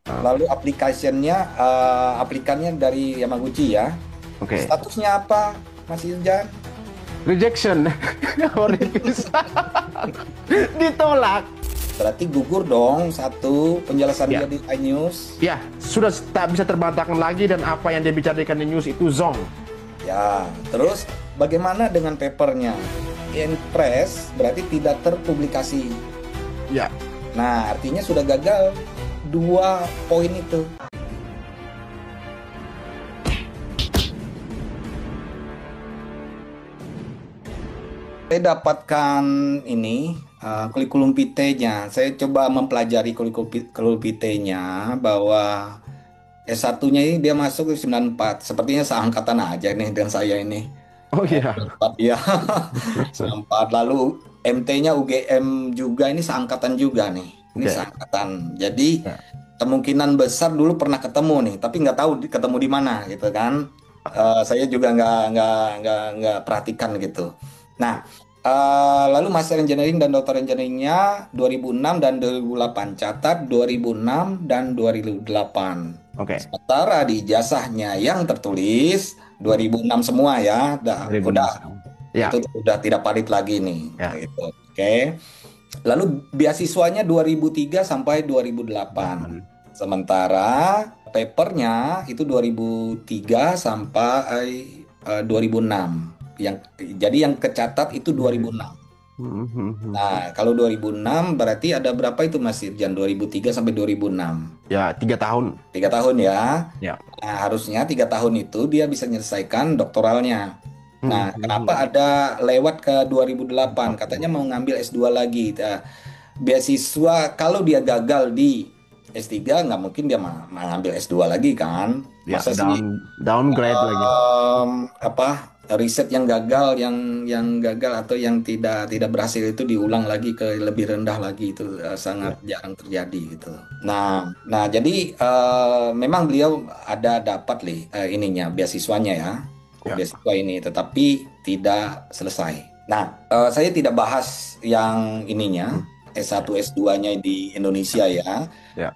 Ah, Lalu aplikannya dari Yamaguchi ya. oke. Statusnya apa, Mas Irjan? Rejection. Oripis. Ditolak. Berarti gugur dong satu penjelasan dia Ya, di iNews. ya, sudah tak bisa terbantahkan lagi dan apa yang dia bicarakan di news itu zong. Ya, terus bagaimana dengan papernya? In press berarti tidak terpublikasi. Ya, Nah, artinya sudah gagal dua poin itu. Saya dapatkan ini kurikulum PT-nya. Saya coba mempelajari kurikulum PT-nya bahwa S1-nya ini dia masuk di 94. Sepertinya seangkatan aja nih dengan saya ini. oh iya. 94 ya. 94. Lalu MT-nya UGM juga ini seangkatan juga nih. Ini Oke. seangkatan. Jadi Ya. kemungkinan besar dulu pernah ketemu nih, tapi nggak tahu ketemu di mana gitu kan. Saya juga nggak perhatikan gitu. Nah, lalu Master Engineering dan Doctor Engineering-nya 2006 dan 2008. Catat 2006 dan 2008. Oke. Sementara di ijazahnya yang tertulis 2006 semua ya, udah 2006 sekarang. Ya, itu udah tidak valid lagi nih. ya. Gitu. Oke. Lalu beasiswanya 2003 sampai 2008. 8. Sementara papernya itu 2003 sampai 2006. Jadi yang kecatat itu 2006. Nah, kalau 2006 berarti ada berapa itu Mas Irjan? 2003 sampai 2006. Ya, 3 tahun. 3 tahun ya. Ya. Nah, harusnya 3 tahun itu dia bisa menyelesaikan doktoralnya. Nah, kenapa ada lewat ke 2008? Katanya mau ngambil S2 lagi. Nah, beasiswa kalau dia gagal di S3 nggak mungkin dia mengambil S2 lagi kan? Ya, Masa sih downgrade lagi. apa riset yang gagal yang gagal atau yang tidak berhasil itu diulang lagi ke lebih rendah lagi itu sangat Ya. jarang terjadi gitu. Nah, nah jadi memang beliau ada dapat ininya beasiswanya ya, Ya. beasiswa ini, tetapi tidak selesai. Nah, saya tidak bahas yang ininya S1 S2-nya di Indonesia ya. Ya.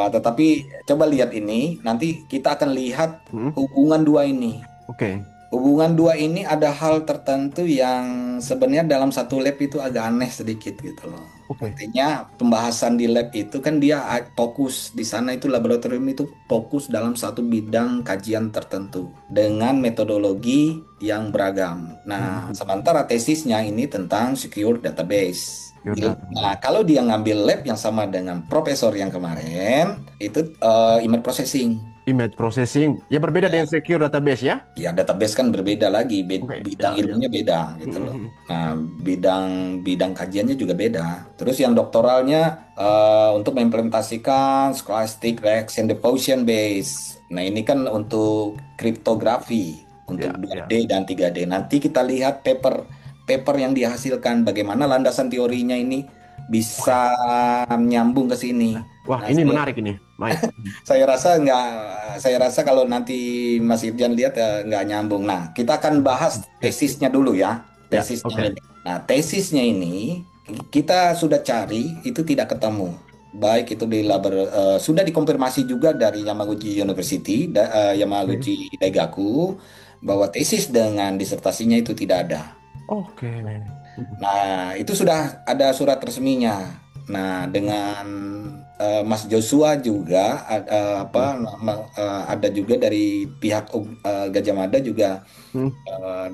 Tetapi coba lihat ini, nanti kita akan lihat Hmm, hubungan dua ini. Oke. Hubungan dua ini ada hal tertentu yang sebenarnya dalam satu lab itu agak aneh sedikit gitu loh. Oke. Artinya pembahasan di lab itu kan dia fokus di sana itu laboratorium itu fokus dalam satu bidang kajian tertentu dengan metodologi yang beragam. Nah, Hmm, sementara tesisnya ini tentang secure database. ya udah. Nah, kalau dia ngambil lab yang sama dengan profesor yang kemarin, itu image processing. Image processing. Ya berbeda dengan secure database ya. Ya, database kan berbeda lagi, Oke. bidang Ya, ya. ilmunya beda gitu loh. Hmm, Nah, bidang bidang kajiannya juga beda. Terus yang doktoralnya untuk mengimplementasikan Scholastic Reaction Diffusion Base. Nah, ini kan untuk kriptografi untuk ya, dua ya. d dan 3D. Nanti kita lihat paper paper yang dihasilkan bagaimana landasan teorinya ini Oke. bisa nyambung ke sini. Wah, Nah, ini menarik ini, Mike. saya rasa nggak, saya rasa kalau nanti Mas Irjan lihat nggak nyambung. Nah, kita akan bahas Oke. tesisnya dulu ya, Ya, tesisnya oke. ini. Nah, tesisnya ini kita sudah cari itu tidak ketemu. Baik itu sudah dikonfirmasi juga dari Yamaguchi University, Oke. Yamaguchi Daigaku bahwa tesis dengan disertasinya itu tidak ada. Oke. Nah, itu sudah ada surat resminya. Nah, dengan Mas Joshua juga ada juga dari pihak Gajah Mada juga Hmm,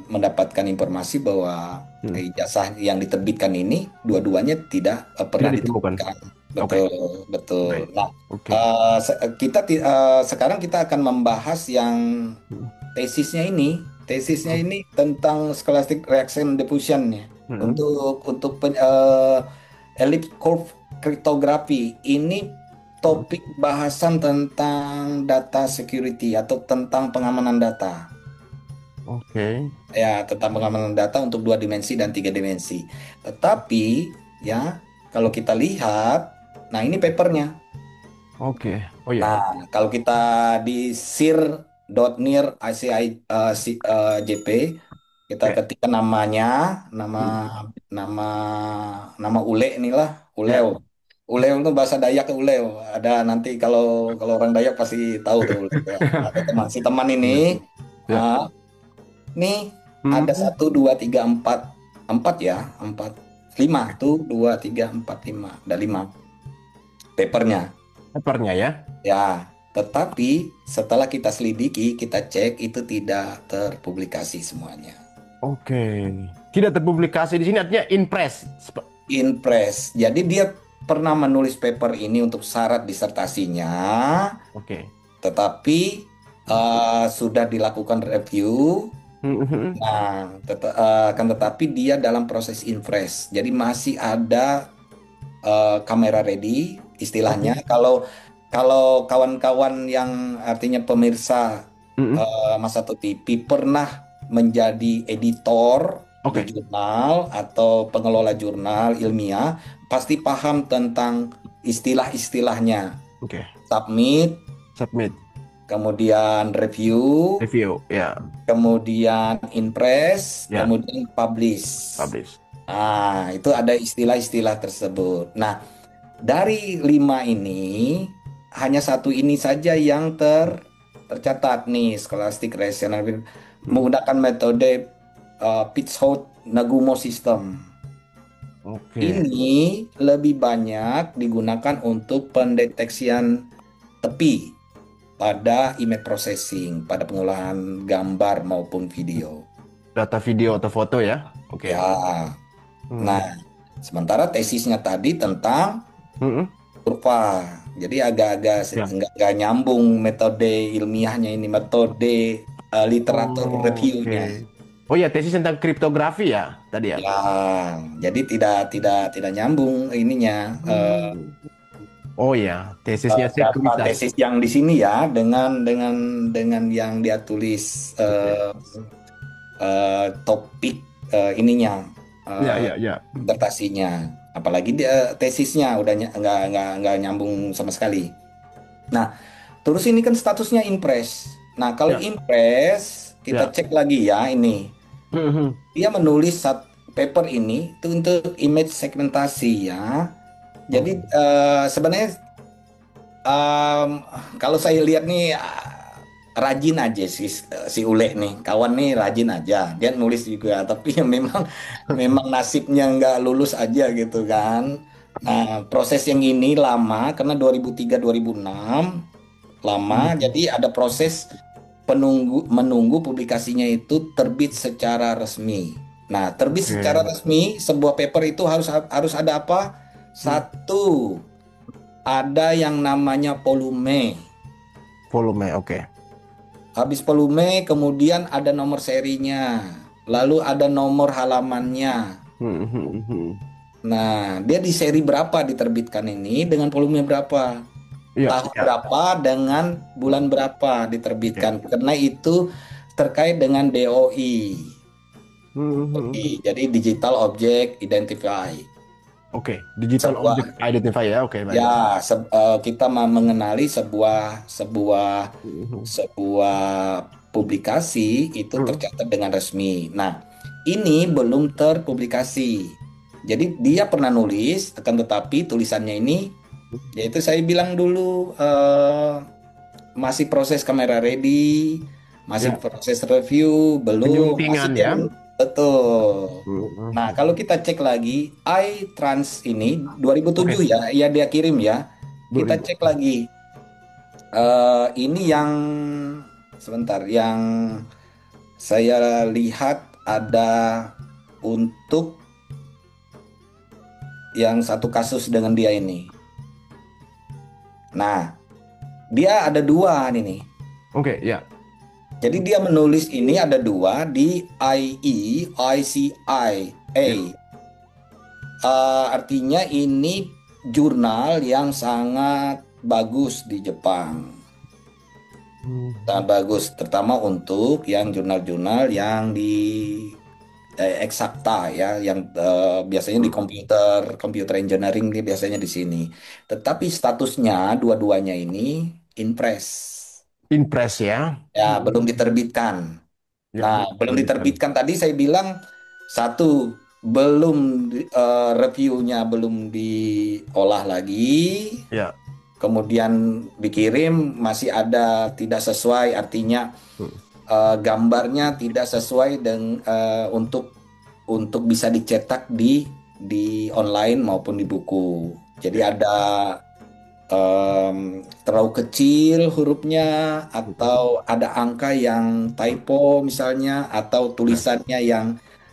mendapatkan informasi bahwa hmm. ijazah yang diterbitkan ini dua-duanya tidak Tidak pernah ditemukan. diterbitkan. Oke. Betul, betul. Baik. Nah, Oke. sekarang kita akan membahas yang Hmm, tesisnya ini. Tesisnya ini tentang scholastic reaction diffusion ya. hmm. Untuk ellipse curve cryptography ini Hmm. topik bahasan tentang data security atau tentang pengamanan data. Oke. Ya, tentang pengamanan data untuk 2 dimensi dan 3 dimensi. Tetapi ya, kalau kita lihat, nah ini papernya. Oke. Oh ya. Nah, kalau kita di sir.nir JP, kita Oke. ketik namanya, nama Hmm. nama nama Ule inilah, Ya. Uleo. Uleo itu bahasa Dayak ke Uleo. Ada nanti kalau kalau orang Dayak pasti tahu tuh Uleo. Ya. Ada teman si teman ini, Iya. Ya. ah, nih ada Hmm, satu dua tiga empat empat ya empat lima tuh dua tiga empat lima ada lima papernya. papernya ya. Ya, tetapi setelah kita selidiki, kita cek itu tidak terpublikasi semuanya. Oke. Tidak terpublikasi di sini artinya in press. In press. Jadi dia pernah menulis paper ini untuk syarat disertasinya, Oke. tetapi sudah dilakukan review. Mhm. Nah, akan tetapi dia dalam proses in press. Jadi masih ada kamera ready Oke. istilahnya. Kalau kalau kawan-kawan yang artinya pemirsa Mhm. Mas Satu TV pernah menjadi editor di Oke. jurnal atau pengelola jurnal ilmiah, pasti paham tentang istilah-istilahnya. Oke. Submit, Submit. kemudian review, Review. Ya. kemudian impress, Ya. kemudian publish. Publish. Nah, itu ada istilah-istilah tersebut. Nah, dari lima ini, hanya satu ini saja yang tercatat nih, Scholastic Rational Hmm. menggunakan metode Pitchford-Nagumo System. Oke. Ini lebih banyak digunakan untuk pendeteksian tepi pada image processing, pada pengolahan gambar maupun video. Data video atau foto ya. Oke. Ya, Hmm. nah, sementara tesisnya tadi tentang Mhm. kurva. Jadi agak-agak Ya. nggak nyambung metode ilmiahnya ini, metode literatur Oke. reviewnya. Oh ya, tesis tentang kriptografi ya tadi ya. Ya, jadi tidak nyambung ininya Hmm. Oh ya, tesisnya data sekuritas. tesis yang di sini ya dengan yang dia tulis Oke. topik ininya Ya, eh, ya, ya. disertasinya. Apalagi dia tesisnya udah nggak nyambung sama sekali. Nah, terus ini kan statusnya impres. Nah, kalau Ya, impres, kita ya. cek lagi ya ini. Mhm. Dia menulis paper ini itu untuk image segmentasi ya. Jadi Oke. sebenarnya em, kalau saya lihat nih rajin aja si Ule nih, kawan nih rajin aja. Dia nulis juga, tapi ya memang memang nasibnya nggak lulus aja gitu kan. Nah, proses yang ini lama karena 2003-2006 lama, Mhm. jadi ada proses menunggu publikasinya itu terbit secara resmi. Nah, terbit secara Oke. resmi sebuah paper itu harus harus ada apa? Hmm. Satu, ada yang namanya volume. Volume, oke. Habis volume, kemudian ada nomor serinya. Lalu ada nomor halamannya. Mhm. Nah, dia di seri berapa diterbitkan ini dengan volume berapa? Iya, Tahun iya. berapa dengan bulan berapa Oke. diterbitkan? Karena itu terkait dengan DOI. Mhm. Jadi Digital Object Identify. Oke, digital object Sebuah identifier ya. Oke, baik. ya kita mengenali sebuah sebuah Mhm. sebuah publikasi itu Mhm. tercatat dengan resmi. Nah, ini belum terpublikasi. Jadi dia pernah nulis, akan tetapi tulisannya ini, yaitu saya bilang dulu masih proses kamera ready, masih Ya, proses review, belum, masih penyuntingan ya. belum betul. Nah, Mhm. kalau kita cek lagi, iTrans ini 2007 Oke, ya, ya dia kirim ya. Kita 2000. cek lagi. Ini yang sebentar, yang saya lihat ada untuk yang satu kasus dengan dia ini. Nah, dia ada dua nih. Oke, ya. Jadi dia menulis ini ada dua di IEICIA. Ya. Artinya ini jurnal yang sangat bagus di Jepang. Sangat Mhm. bagus, terutama untuk yang jurnal-jurnal yang di eksakta ya, yang biasanya di Mhm. computer engineering dia biasanya di sini. Tetapi statusnya dua-duanya ini impress. Impress ya. Ya, belum Mhm. diterbitkan. Ya, Nah, belum belum terbitkan. diterbitkan tadi saya bilang satu. belum reviewnya belum diolah lagi, Ya. kemudian dikirim masih ada tidak sesuai, artinya Hmm. gambarnya tidak sesuai dengan untuk bisa dicetak di online maupun di buku. Jadi Ya. ada terlalu kecil hurufnya, Hmm. atau ada angka yang typo misalnya, atau Ya. tulisannya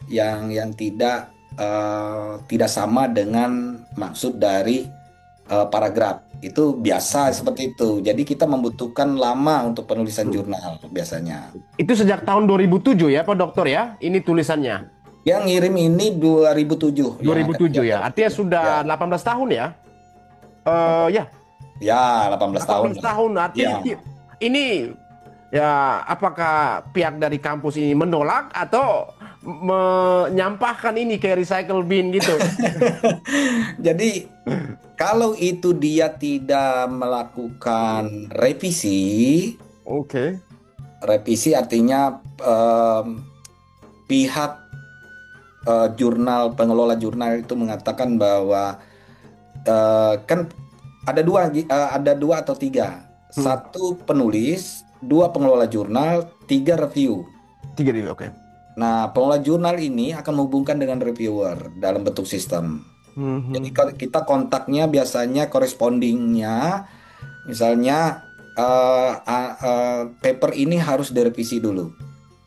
yang tidak sama dengan maksud dari paragraf. Itu biasa seperti itu. Jadi kita membutuhkan lama untuk penulisan Hmm. jurnal biasanya. Itu sejak tahun 2007 ya, Pak Dokter ya? Ini tulisannya. Yang ngirim ini 2007 yang akan 2007 ya. Artinya 2007. sudah Ya, 18 tahun ya? Ya, ya 18 tahun 18 lah. tahun. Artinya Ya. ini ya, apakah pihak dari kampus ini menolak atau menyampahkan ini ke recycle bin gitu? Jadi kalau itu dia tidak melakukan revisi, Oke. revisi artinya pihak pengelola jurnal itu mengatakan bahwa kan ada dua atau tiga, Hmm. satu penulis, dua pengelola jurnal, tiga review. Tiga dulu, oke. Nah, pengelola jurnal ini akan menghubungkan dengan reviewer dalam bentuk sistem. Hmm, Jadi hmm. kalau kita kontaknya biasanya correspondingnya, misalnya paper ini harus direvisi dulu,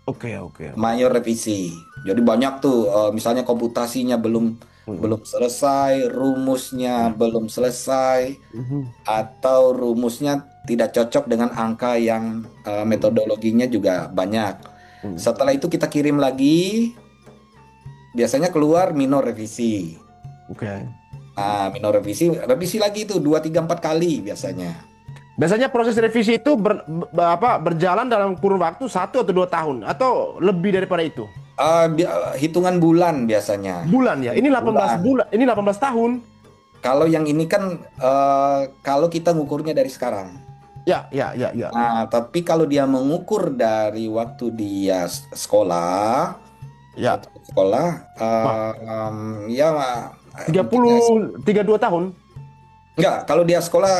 Oke, oke, oke. mayor revisi. Jadi banyak tuh, misalnya komputasinya belum Hmm. belum selesai, rumusnya belum selesai, Mhm. atau rumusnya tidak cocok dengan angka yang metodologinya juga banyak. Hmm. Setelah itu kita kirim lagi, biasanya keluar minor revisi. Oke. Nah, minor revisi lagi itu 2, 3, 4 kali biasanya. Biasanya proses revisi itu berjalan dalam kurun waktu 1 atau 2 tahun atau lebih daripada itu. Hitungan bulan biasanya. Bulan ya. Ini 18 Bulan. bulan. Ini 18 tahun. Kalau yang ini kan kalau kita ngukurnya dari sekarang. Ya, ya, ya, ya. Nah, tapi kalau dia mengukur dari waktu dia sekolah, Ya. Wah, ya tiga tiga- puluh 32 tahun. enggak, kalau dia sekolah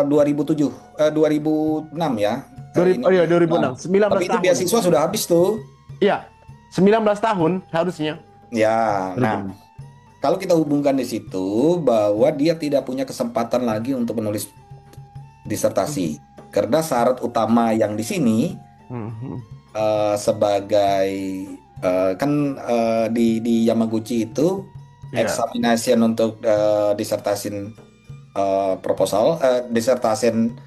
2007, 2006 ya. Ini. Oh iya, Nah, 2006. 19 tapi itu tahun. beasiswa sudah habis tuh. Iya. 19 tahun harusnya. Ya, nah, kalau kita hubungkan di situ bahwa dia tidak punya kesempatan lagi untuk menulis disertasi, karena syarat utama yang di sini Mhm. sebagai kan di Yamaguchi itu Ya. examination untuk disertasin proposal, disertasin,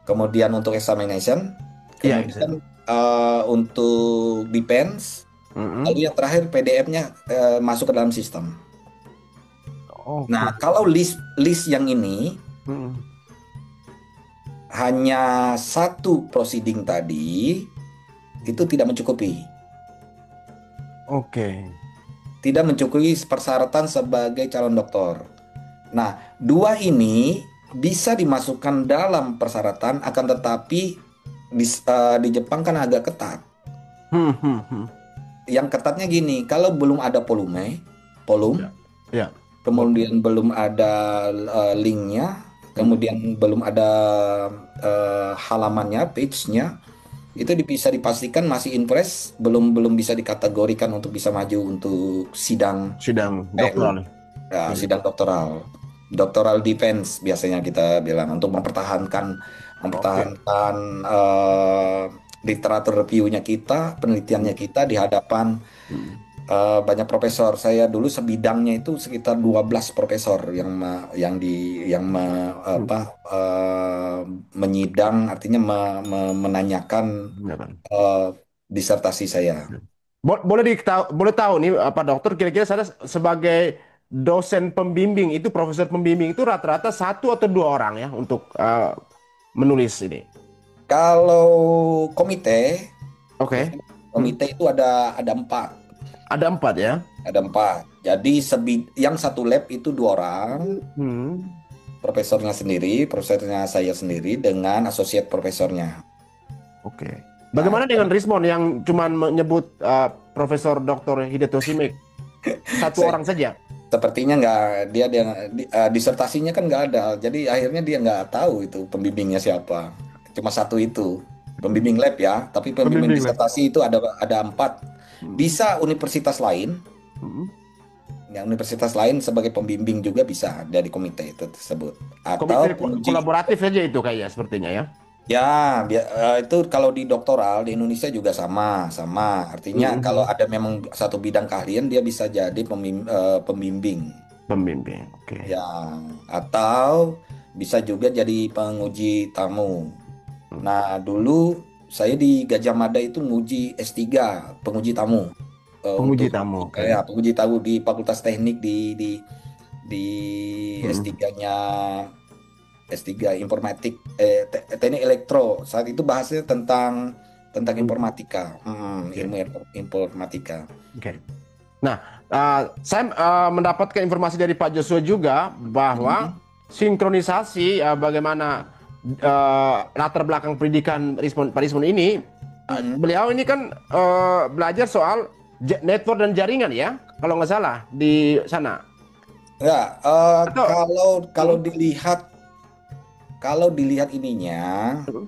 kemudian untuk examination, Iya, bisa. kemudian untuk defense, Mhm. lalu yang terakhir PDF-nya masuk ke dalam sistem. Oke. Nah, kalau list yang ini Mhm. hanya satu proceeding tadi, itu tidak mencukupi. Oke. Tidak mencukupi persyaratan sebagai calon doktor. Nah, dua ini bisa dimasukkan dalam persyaratan, akan tetapi di Jepang kan agak ketat. Hmm, hmm, hmm. Yang ketatnya gini, kalau belum ada volume, Ya. kemudian belum ada linknya, kemudian belum ada halamannya, page-nya, itu bisa dipastikan masih impress, belum bisa dikategorikan untuk bisa maju untuk sidang Sidang PU, doktoral. ya, sidang doctoral defense biasanya kita bilang, untuk mempertahankan literatur review-nya kita, penelitiannya kita di hadapan Hmm. banyak profesor. Saya dulu sebidangnya itu sekitar 12 profesor yang menyidang, artinya menanyakan Ya kan? disertasi saya. Boleh tahu nih Pak Dokter, kira-kira saya sebagai dosen pembimbing itu, profesor pembimbing itu rata-rata 1 atau 2 orang ya untuk menulis ini. Kalau komite, Oke. biasanya komite itu ada 4, Ada 4 ya. ada 4. Jadi yang satu lab itu 2 orang, Hmm. profesornya saya sendiri dengan associate profesornya. Oke. Bagaimana dengan Rismon yang cuman menyebut Profesor Dr. Hidetoshi Meg? Satu Saya orang saja. sepertinya nggak, disertasinya kan nggak ada, jadi akhirnya dia nggak tahu itu pembimbingnya siapa. Cuma satu itu pembimbing lab ya, tapi pembimbing Pembimbing lab. disertasi itu ada empat. Hmm. Bisa universitas lain, Hmm. ya universitas lain sebagai pembimbing juga bisa dari komite itu tersebut, atau Komite penguji. kolaboratif saja itu kayaknya sepertinya ya. Ya, itu kalau di doktoral di Indonesia juga sama, sama. Artinya kalau Mhm. ada memang satu bidang keahlian dia bisa jadi pembimbing. Pembimbing. Oke. Ya, atau bisa juga jadi penguji tamu. Hmm. Nah, dulu saya di Gajah Mada itu nguji S3, penguji tamu. Penguji Untuk tamu. Oke. ya penguji tamu di Fakultas Teknik di Mhm. S3-nya, S3 informatik, teknik elektro. Saat itu bahasnya tentang Mhm. informatika. Oke. Ilmu informatika. Oke. Nah, saya mendapatkan informasi dari Pak Joshua juga bahwa Mhm. sinkronisasi bagaimana latar belakang pendidikan Pak Rismon ini, Mhm. beliau ini kan belajar soal network dan jaringan ya, kalau nggak salah di sana. Ya, Atau kalau kalau Hmm, dilihat kalau dilihat ininya hmm,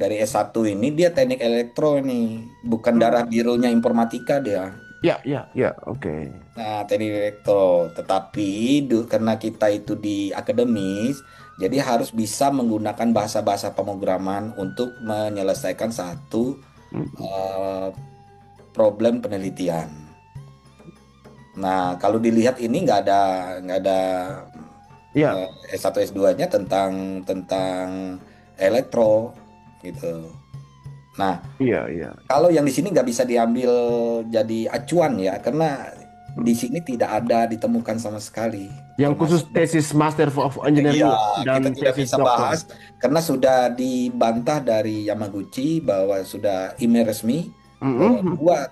dari S1 ini dia teknik elektro ini, bukan hmm. darah birunya informatika dia. Ya, ya, ya, oke. Nah, teknik elektro, tetapi karena kita itu di akademis, jadi harus bisa menggunakan bahasa-bahasa pemrograman untuk menyelesaikan satu Hmm, hmm. eh, problem penelitian. Nah, kalau dilihat ini nggak ada Ya, S1 S2-nya tentang tentang elektro gitu. Nah, iya, iya. kalau yang di sini nggak bisa diambil jadi acuan ya, karena Hmm. di sini tidak ada ditemukan sama sekali, Yang khusus termasuk tesis Master of iya, Engineering kita dan tidak tesis bisa doktor. bahas karena sudah dibantah dari Yamaguchi bahwa sudah email resmi bahwa Hmm, hmm, dua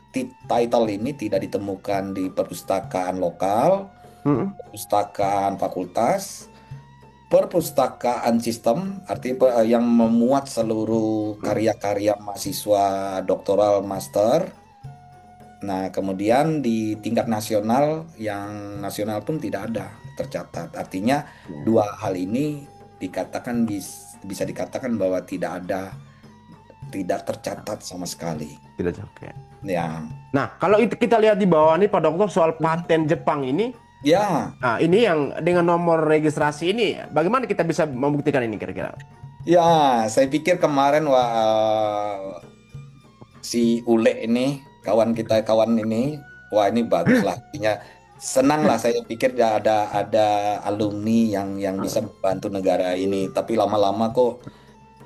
title ini tidak ditemukan di perpustakaan lokal, hmm, perpustakaan fakultas, perpustakaan sistem, artinya yang memuat seluruh hmm. karya-karya mahasiswa doktoral master. Nah, kemudian di tingkat nasional, yang nasional pun tidak ada tercatat. Artinya Ya, dua hal ini dikatakan bisa dikatakan bahwa tidak tercatat sama sekali. tidak oke. Ya, Nah, kalau itu kita lihat di bawah nih Pak Dokter soal paten Jepang ini, ya, nah ini yang dengan nomor registrasi ini, bagaimana kita bisa membuktikan ini kira-kira? ya. Saya pikir kemarin si Ule ini, kawan kita, kawan ini, wah ini bagus lah. Artinya senang lah, saya pikir ada alumni yang bisa Ah, membantu negara ini. Tapi lama-lama kok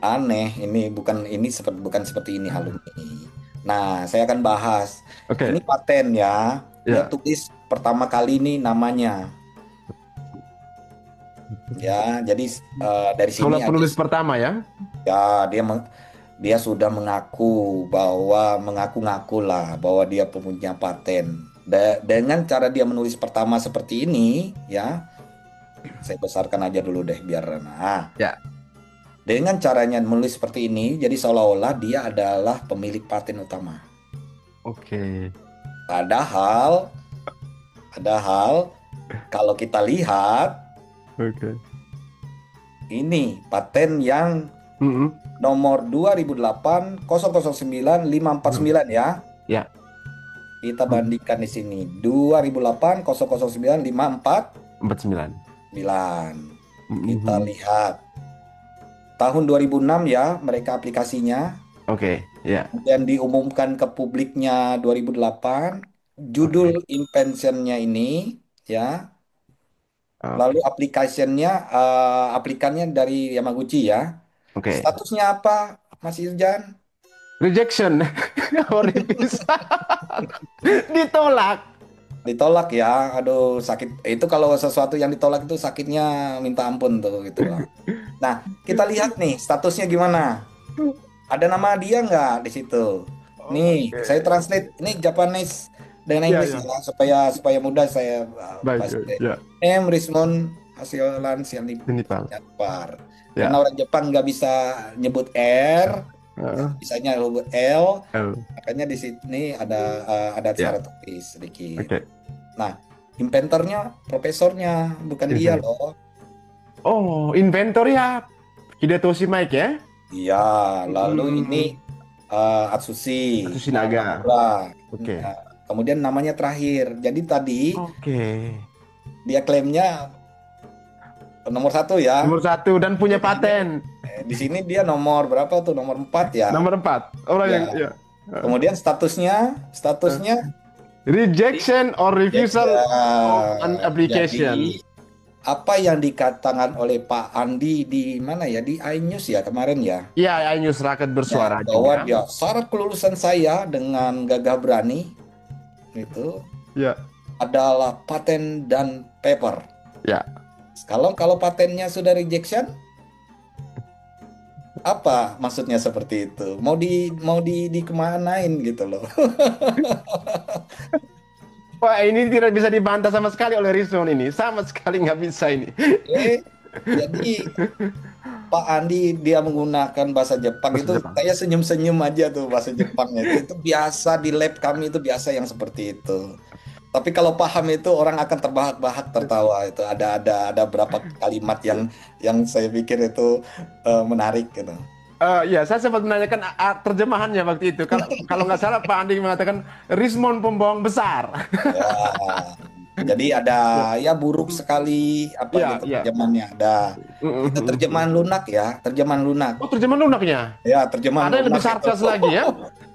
aneh, ini bukan seperti ini alumni. Nah, saya akan bahas. Ini Oke, paten ya. Dia ya. tulis pertama kali ini namanya. Ya, jadi dari sini Kalau aja penulis pertama ya. ya dia sudah mengaku-ngaku lah bahwa dia punya paten. Dengan cara dia menulis pertama seperti ini, ya, saya besarkan aja dulu deh biar nah. Ya. Dengan caranya menulis seperti ini, jadi seolah-olah dia adalah pemilik paten utama. Oke. Padahal, padahal kalau kita lihat Oke. ini paten yang Mm-mm. nomor 2008 009 Hmm. 549 ya. Ya. Kita Hmm. bandingkan di sini 2008 009 549. 49. Kita Mhm. lihat tahun 2006 ya mereka aplikasinya, Oke, ya. dan diumumkan ke publiknya 2008. Oke. Judul inventionnya ini ya, lalu Oke. aplikannya dari Yamaguchi ya. Oke. Statusnya apa, Mas Irjan? Rejection. Horribis. Ditolak. Ditolak ya. Aduh, sakit. Itu kalau sesuatu yang ditolak itu sakitnya minta ampun tuh gitu loh. Nah, kita lihat nih statusnya gimana. Ada nama dia nggak di situ? Nih, saya Oke. translate. Ini Japanese dengan Ya, Inggris ya. ya, supaya supaya mudah saya Baik, pasti. ya. Rismon Hasiolan Ini Pak. Sianipar. Karena Ya. orang Jepang nggak bisa nyebut R, Bisanya huruf L, Oh, makanya di sini ada ya, cara tulis sedikit. oke. Nah, inventornya profesornya, bukan dia Invent. loh. Oh, inventor ya, Hidetoshi Mike ya? Iya, lalu ini Hmm, Atsushi Atsushi Naga. Nakamura. Oke. Nah, kemudian namanya terakhir. Jadi tadi Oke. dia klaimnya nomor satu ya. Nomor satu dan punya Di sini, paten. di sini dia nomor berapa tuh? Nomor 4 ya. Nomor empat. Orang Ya. yang ya. Kemudian statusnya, Eh, statusnya Rejection or refusal of an jadi application. apa yang dikatakan oleh Pak Andi di mana ya, di iNews ya kemarin ya, Ya, News Rakyat ya bersuara bahwa juga. dia syarat kelulusan saya dengan gagah berani itu Ya, adalah paten dan paper. ya. Kalau patennya sudah rejection, apa maksudnya seperti itu? Mau di kemanain gitu loh. Wah, ini tidak bisa dibantah sama sekali oleh Rizwan ini. Sama sekali nggak bisa ini. Oke. Jadi Pak Andi dia menggunakan bahasa Jepang Bahasa itu Jepang. saya senyum-senyum aja tuh bahasa Jepangnya itu biasa di lab kami itu biasa yang seperti itu. Tapi kalau paham itu orang akan terbahak-bahak tertawa itu ada berapa kalimat yang saya pikir itu menarik gitu. Ya, saya sempat menanyakan terjemahannya waktu itu. Kalau kalau nggak salah Pak Andi mengatakan Rismon pembohong besar. Ya, jadi ada Ya, ya buruk sekali apa ya, gitu ya. terjemahannya ada. Itu terjemahan lunak ya, terjemahan lunak. Oh, terjemahan lunaknya. Ya, terjemahan Ada yang lebih lunak itu. sarkas lagi ya?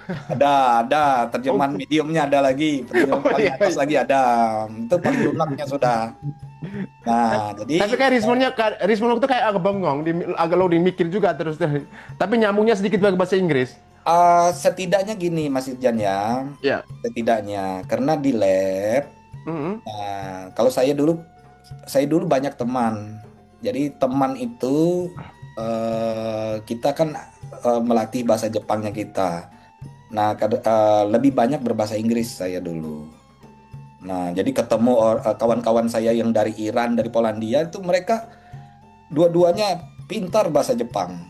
Ada terjemahan Oh, mediumnya ada lagi, terjemahan oh paling iya, atas iya. lagi ada. Itu paling lunaknya sudah. Nah, jadi Tapi kayak Rismon itu kayak agak bengong, agak loading mikir juga terus. Tapi nyambungnya sedikit pakai bahasa Inggris. setidaknya gini Mas Irjan ya, Ya. setidaknya karena di lab, Mm-mm. kalau saya dulu banyak teman. Jadi teman itu kita kan melatih bahasa Jepangnya kita. Nah, lebih banyak berbahasa Inggris saya dulu. Nah, jadi ketemu kawan-kawan saya yang dari Iran, dari Polandia itu mereka dua-duanya pintar bahasa Jepang.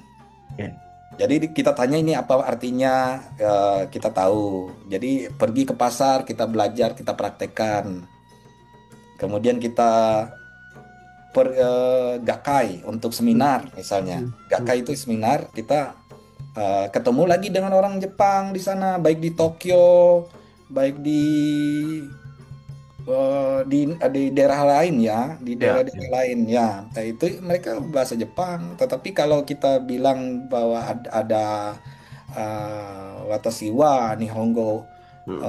Ya. Jadi kita tanya ini apa artinya, kita tahu. Jadi pergi ke pasar, kita belajar, kita praktekkan. Kemudian kita gakai untuk seminar misalnya. Gakai itu seminar, kita ketemu lagi dengan orang Jepang di sana, baik di Tokyo, baik di daerah lain ya, di Ya. daerah-daerah lain ya. Nah, itu mereka bahasa Jepang. Tetapi kalau kita bilang bahwa ada watashi wa Nihongo Mm.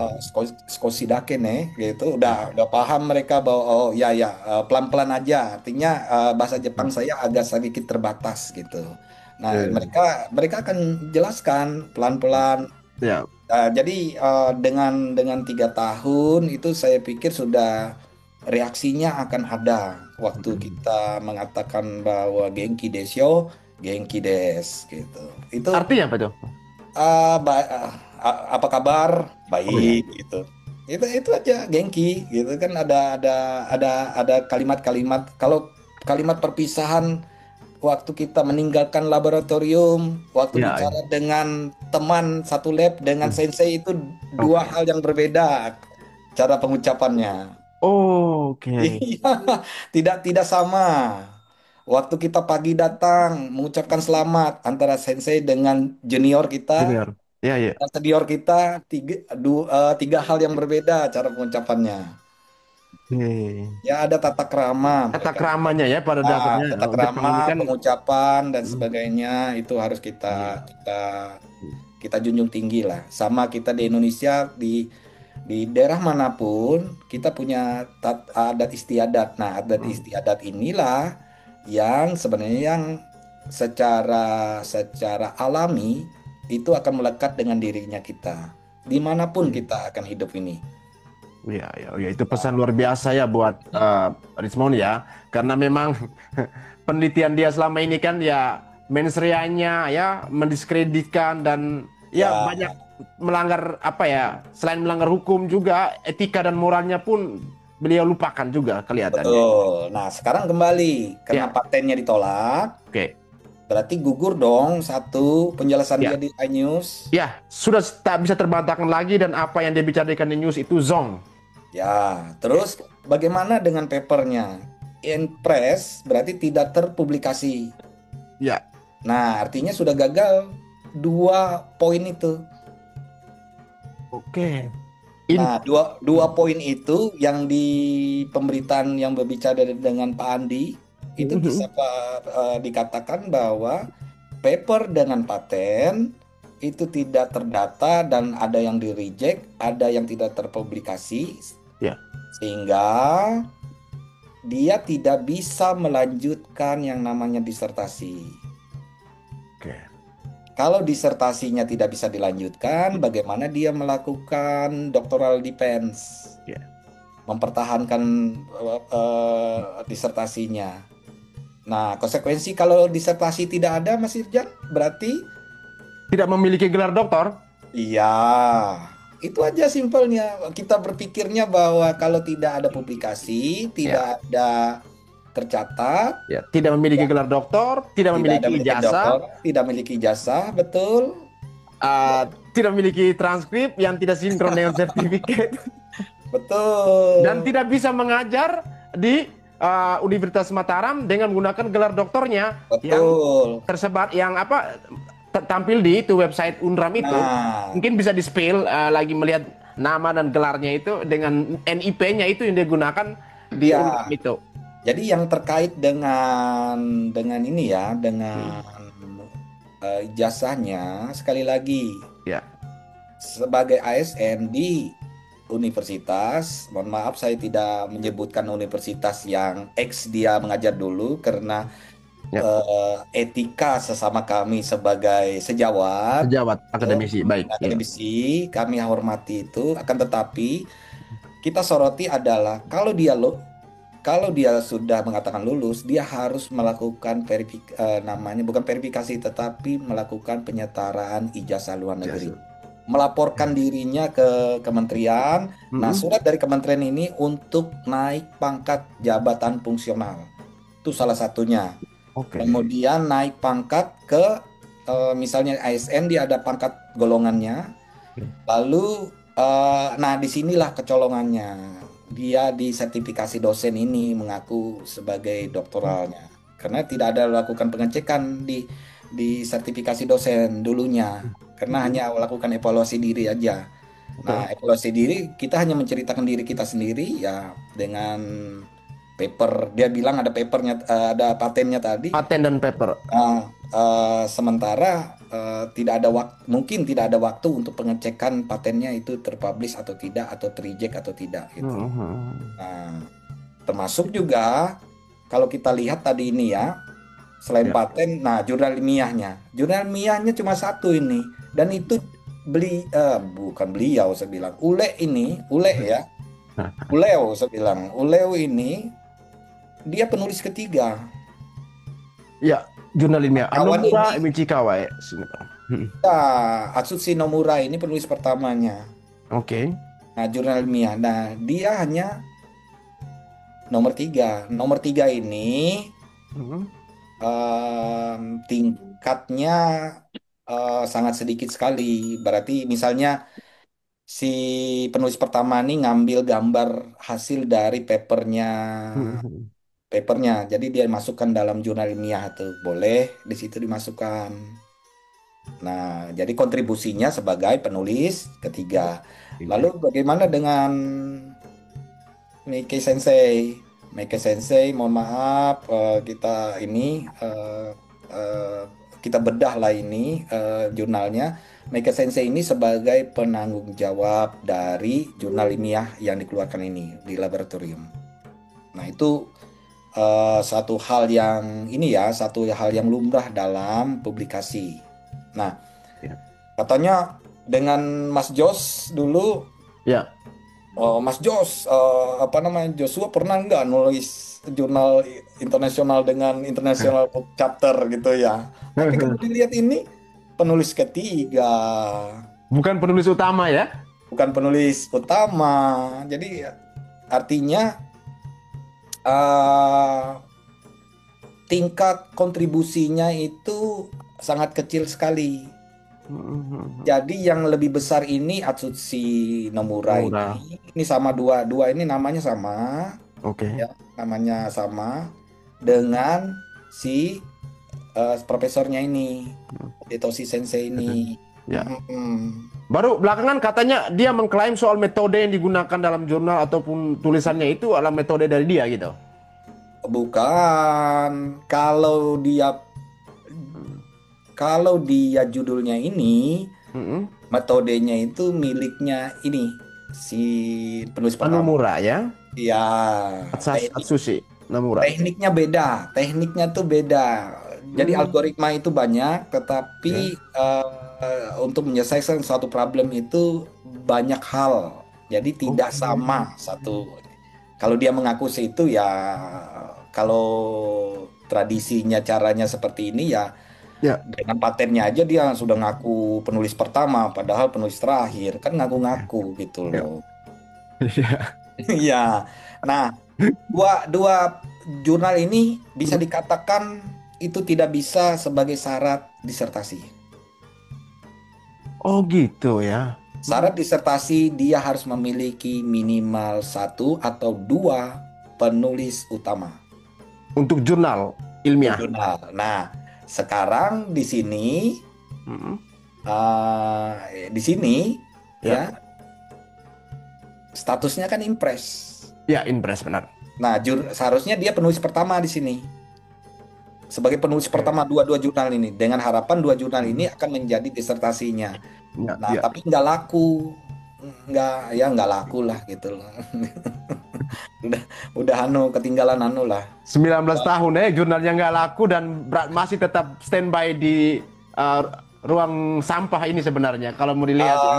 skoshi dake ne, gitu, udah paham mereka bahwa oh ya ya, pelan-pelan aja. Artinya bahasa Jepang saya agak sedikit terbatas gitu. Nah, Ya. mereka mereka akan jelaskan pelan-pelan. Ya. Jadi dengan 3 tahun itu saya pikir sudah reaksinya akan ada waktu Mm. kita mengatakan bahwa Genki desyo, Genki des gitu. Itu Artinya apa tuh? apa kabar? Oh ya. Baik gitu. Itu aja Genki gitu kan ada kalimat-kalimat. Kalau kalimat perpisahan waktu kita meninggalkan laboratorium, waktu Ya, ya. bicara dengan teman satu lab dengan Hmm. sensei itu dua Oke. hal yang berbeda cara pengucapannya. Oh, oke. Iya, tidak sama. Waktu kita pagi datang mengucapkan selamat antara sensei dengan junior kita, Junior. Ya, ya. dan senior kita tiga hal yang berbeda cara pengucapannya. Oke. Ya ada tata krama. Tata Mereka keramanya ya pada dasarnya. tata Oh, Jepang krama, ini kan. pengucapan dan Mm. sebagainya itu harus kita Iya. kita kita junjung tinggi lah. Sama kita di Indonesia di daerah manapun kita punya adat istiadat. Nah, adat Mm. istiadat inilah yang sebenarnya yang secara secara alami itu akan melekat dengan dirinya kita. Dimanapun Iya. kita akan hidup ini. Iya, iya, iya. Itu pesan luar biasa ya buat Rismon ya. Karena memang penelitian dia selama ini kan ya mensreanya ya mendiskreditkan dan ya Ya, banyak melanggar apa ya, selain melanggar hukum juga etika dan moralnya pun beliau lupakan juga kelihatannya. betul. Nah, sekarang kembali karena Ya, patennya ditolak. oke. Berarti gugur dong satu penjelasan dia Ya, di iNews. ya sudah tak bisa terbantahkan lagi dan apa yang dia bicarakan di news itu zong. Ya, Ya, terus bagaimana dengan papernya? Inpress berarti tidak terpublikasi. ya, Nah, artinya sudah gagal dua poin itu. oke. In, Nah, dua poin itu yang di pemberitaan yang berbicara dengan Pak Andi itu bisa dikatakan bahwa paper dengan paten itu tidak terdata dan ada yang di reject, ada yang tidak terpublikasi ya, sehingga dia tidak bisa melanjutkan yang namanya disertasi. oke. Kalau disertasinya tidak bisa dilanjutkan, bagaimana dia melakukan doctoral defense, Ya. mempertahankan disertasinya. Nah, konsekuensi kalau disertasi tidak ada, Mas Irjan, berarti Tidak memiliki gelar doktor, iya, itu aja simpelnya. Kita berpikirnya bahwa kalau tidak ada publikasi, ya, tidak ada tercatat, ya, tidak memiliki gelar doktor, tidak tidak ada memiliki memiliki ijazah, doktor, tidak memiliki ijazah, betul. uh, tidak memiliki transkrip yang tidak sinkron dengan sertifikat, dan Betul, tidak bisa mengajar di Universitas Mataram dengan menggunakan gelar doktornya yang betul. tersebar, yang apa tampil di itu website Unram itu. Nah, Mungkin bisa di spill lagi melihat nama dan gelarnya itu dengan NIP-nya itu yang digunakan di Unram ya. itu. Jadi yang terkait dengan ini ya, Hmm. dengan ijazahnya sekali lagi Ya, sebagai ASN di universitas, mohon maaf saya tidak menyebutkan universitas yang X dia mengajar dulu karena ya. etika sesama kami sebagai sejawat, Sejawat ya, akademisi, baik. Ya. akademisi kami hormati itu, akan tetapi kita soroti adalah kalau dia sudah mengatakan lulus, dia harus melakukan namanya bukan verifikasi tetapi melakukan penyetaraan ijazah luar negeri. Jasa. Melaporkan dirinya ke kementerian. Nah, Mm-mm. surat dari kementerian ini untuk naik pangkat jabatan fungsional. Itu salah satunya. Oke. Kemudian naik pangkat ke misalnya ASN dia ada pangkat golongannya. Lalu, nah disinilah kecolongannya. Dia di sertifikasi dosen ini mengaku sebagai doktoralnya. Karena tidak ada lakukan pengecekan di sertifikasi dosen dulunya. Karena Mm-mm. hanya melakukan evaluasi diri aja. Betul. Nah, evaluasi diri kita hanya menceritakan diri kita sendiri ya dengan paper. Dia bilang ada papernya, ada patennya tadi. Paten dan paper. Nah, sementara tidak ada waktu, mungkin tidak ada waktu untuk pengecekan patennya itu terpublish atau tidak, atau tereject atau tidak gitu. Mhm. Nah, termasuk juga kalau kita lihat tadi ini ya, selain Ya. paten, nah jurnal ilmiahnya cuma satu ini, dan itu bukan beliau, saya bilang Ule ya, Uleo saya bilang, Uleo ini dia penulis ketiga. Ya, jurnal ilmiah. Kawan Anomura ini Michikawa ya. Sini, Pak. Nah, Atsushi Nomura ini penulis pertamanya. Oke. Nah, jurnal ilmiah. Nah, dia hanya nomor tiga. Nomor tiga ini Mhm. tingkatnya sangat sedikit sekali. Berarti misalnya si penulis pertama ini ngambil gambar hasil dari Mhm. papernya. Jadi dia masukkan dalam jurnal ilmiah tuh. Boleh di situ dimasukkan. Nah, jadi kontribusinya sebagai penulis ketiga. Lalu Oke. bagaimana dengan Meike Sensei? Meike Sensei, mohon maaf, kita ini eh, kita bedah lah ini jurnalnya. Meike Sensei ini sebagai penanggung jawab dari jurnal ilmiah yang dikeluarkan ini di laboratorium. Nah, itu satu hal yang ini ya, satu hal yang lumrah dalam publikasi. Nah, Ya. katanya dengan Mas Jos dulu, Ya. Mas Jos, apa namanya, Joshua pernah nggak nulis jurnal internasional dengan international chapter gitu ya? Tapi kalau dilihat ini penulis ketiga, Bukan penulis utama ya? bukan penulis utama. Jadi artinya eh, tingkat kontribusinya itu sangat kecil sekali. Mhm. Jadi yang lebih besar ini Atsushi Nomura Murah. ini sama dua ini namanya sama, Oke. ya, namanya sama dengan si profesornya ini, Hitoshi Sensei ini. Ya. Mm-mm. Baru belakangan katanya dia mengklaim soal metode yang digunakan dalam jurnal ataupun tulisannya itu adalah metode dari dia gitu. Bukan, kalau dia judulnya ini, Mhm. metodenya itu miliknya ini si penulis Anu pertama. murah ya. Ya, teknik Atsushi Nomura. tekniknya beda, tekniknya tuh beda. Jadi Hmm. algoritma itu banyak, tetapi Ya. untuk menyelesaikan suatu problem itu banyak hal. Jadi tidak Oke. sama satu. Kalau dia mengaku sih itu ya, kalau tradisinya caranya seperti ini ya, Ya. dengan patennya aja dia sudah ngaku penulis pertama, padahal penulis terakhir kan ngaku-ngaku gitu Ya. loh. Ya. Iya. Nah, dua dua jurnal ini bisa dikatakan itu tidak bisa sebagai syarat disertasi. Oh gitu ya. Syarat disertasi dia harus memiliki minimal satu atau dua penulis utama Untuk jurnal untuk ilmiah. jurnal. Nah, sekarang Mhm. di sini Ya. ya statusnya kan impres. Ya, Inpres benar. Nah, seharusnya dia penulis pertama di sini. Sebagai penulis Oke. pertama dua-dua jurnal ini, dengan harapan dua jurnal ini Mhm. akan menjadi disertasinya. Ya, Nah, ya. tapi nggak laku, nggak laku lah gitu loh. Udah, udah ketinggalan lah. 19 tahun ya jurnalnya nggak laku dan masih tetap standby di uh, ruang sampah ini sebenarnya kalau mau dilihat ya.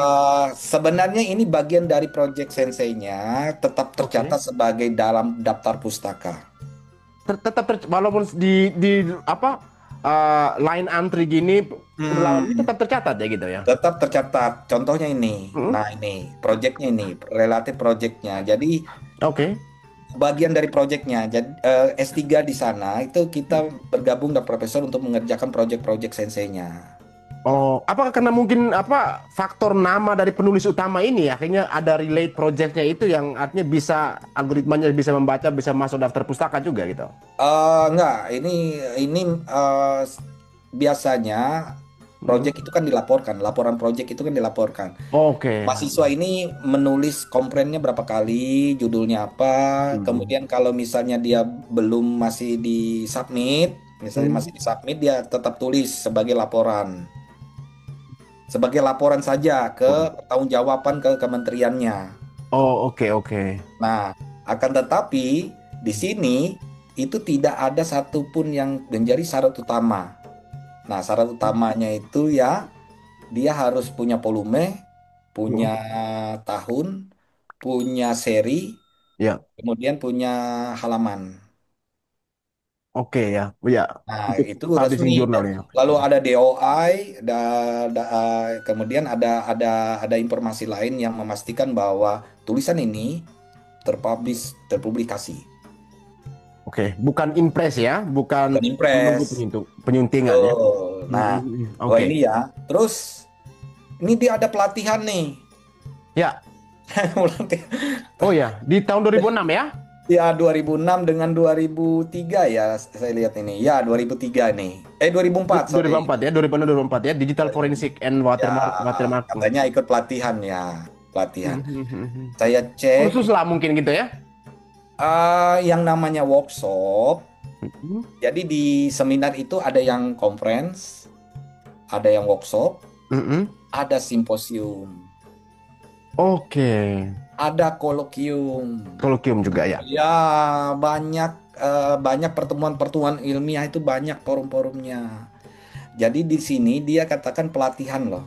Sebenarnya ini bagian dari Project Sensei-nya tetap Oke. tercatat sebagai dalam daftar pustaka. Tetap walaupun di apa line antri gini udah lama ini Hmm, tetap tercatat ya gitu ya. tetap tercatat. Contohnya ini. Hmm? Nah, ini projectnya ini, relatif projectnya. Jadi Oke. bagian dari proyeknya. Jadi S3 di sana itu kita bergabung dengan profesor untuk mengerjakan proyek-proyek senseinya. Oh, apakah karena mungkin apa faktor nama dari penulis utama ini ya, akhirnya ada relate projectnya itu yang artinya bisa algoritmanya bisa membaca, bisa masuk daftar pustaka juga gitu. Enggak, ini eh, biasanya Hmm. proyek itu kan dilaporkan, laporan proyek itu kan dilaporkan. Oke. Mahasiswa ini menulis komplainnya berapa kali, judulnya apa, Hmm. kemudian kalau misalnya dia belum masih disubmit, misalnya Hmm. masih disubmit dia tetap tulis sebagai laporan saja ke pertanggungjawaban ke kementeriannya. Oh, oke, oke. Nah, akan tetapi di sini itu tidak ada satupun yang menjadi syarat utama. Nah, syarat utamanya itu ya dia harus punya volume, Hmm. punya tahun, punya seri, Ya, kemudian punya halaman. oke ya, ya. Nah, Untuk itu resmi. publishing jurnalnya. Lalu ada DOI, kemudian ada informasi lain yang memastikan bahwa tulisan ini terpublikasi. Oke, bukan impress ya, bukan Bukan menunggu impres. penyuntingan ya. Tuh. Nah, Oke. ini ya. Terus ini dia ada pelatihan nih. Ya. Pelatihan. Oh ya, di tahun 2006 ya? Ya 2006 dengan 2003 ya saya lihat ini. Ya 2003 nih. 2004 sorry. 2004 ya, 2004 ya, Digital Forensic and Ya Watermarking. katanya ikut pelatihan ya. Pelatihan. Mhm. Saya cek Khusus lah mungkin gitu ya. yang namanya workshop. Mhm. Jadi di seminar itu ada yang conference, ada yang workshop, Mhm. ada simposium, Oke, ada kolokium. kolokium juga ya. Ya, banyak pertemuan-pertemuan ilmiah itu banyak forum-forumnya. Jadi di sini dia katakan pelatihan loh.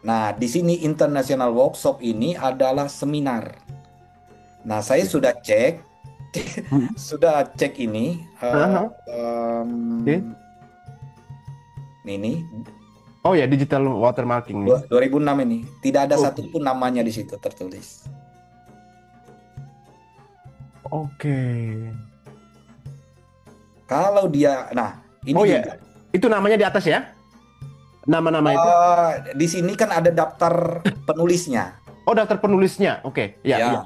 Nah, di sini International Workshop ini adalah seminar. Nah, saya sudah cek, Mhm. sudah cek ini, Aha. Oke. ini Oh ya, Digital Watermarking nih. 2006 ini tidak ada Oke. satupun namanya di situ tertulis. Oke. Kalau dia, nah ini Oh juga ya, itu namanya di atas ya? Nama-nama itu? di sini kan ada daftar penulisnya. Oh, daftar penulisnya. Oke, ya, ya. Ya,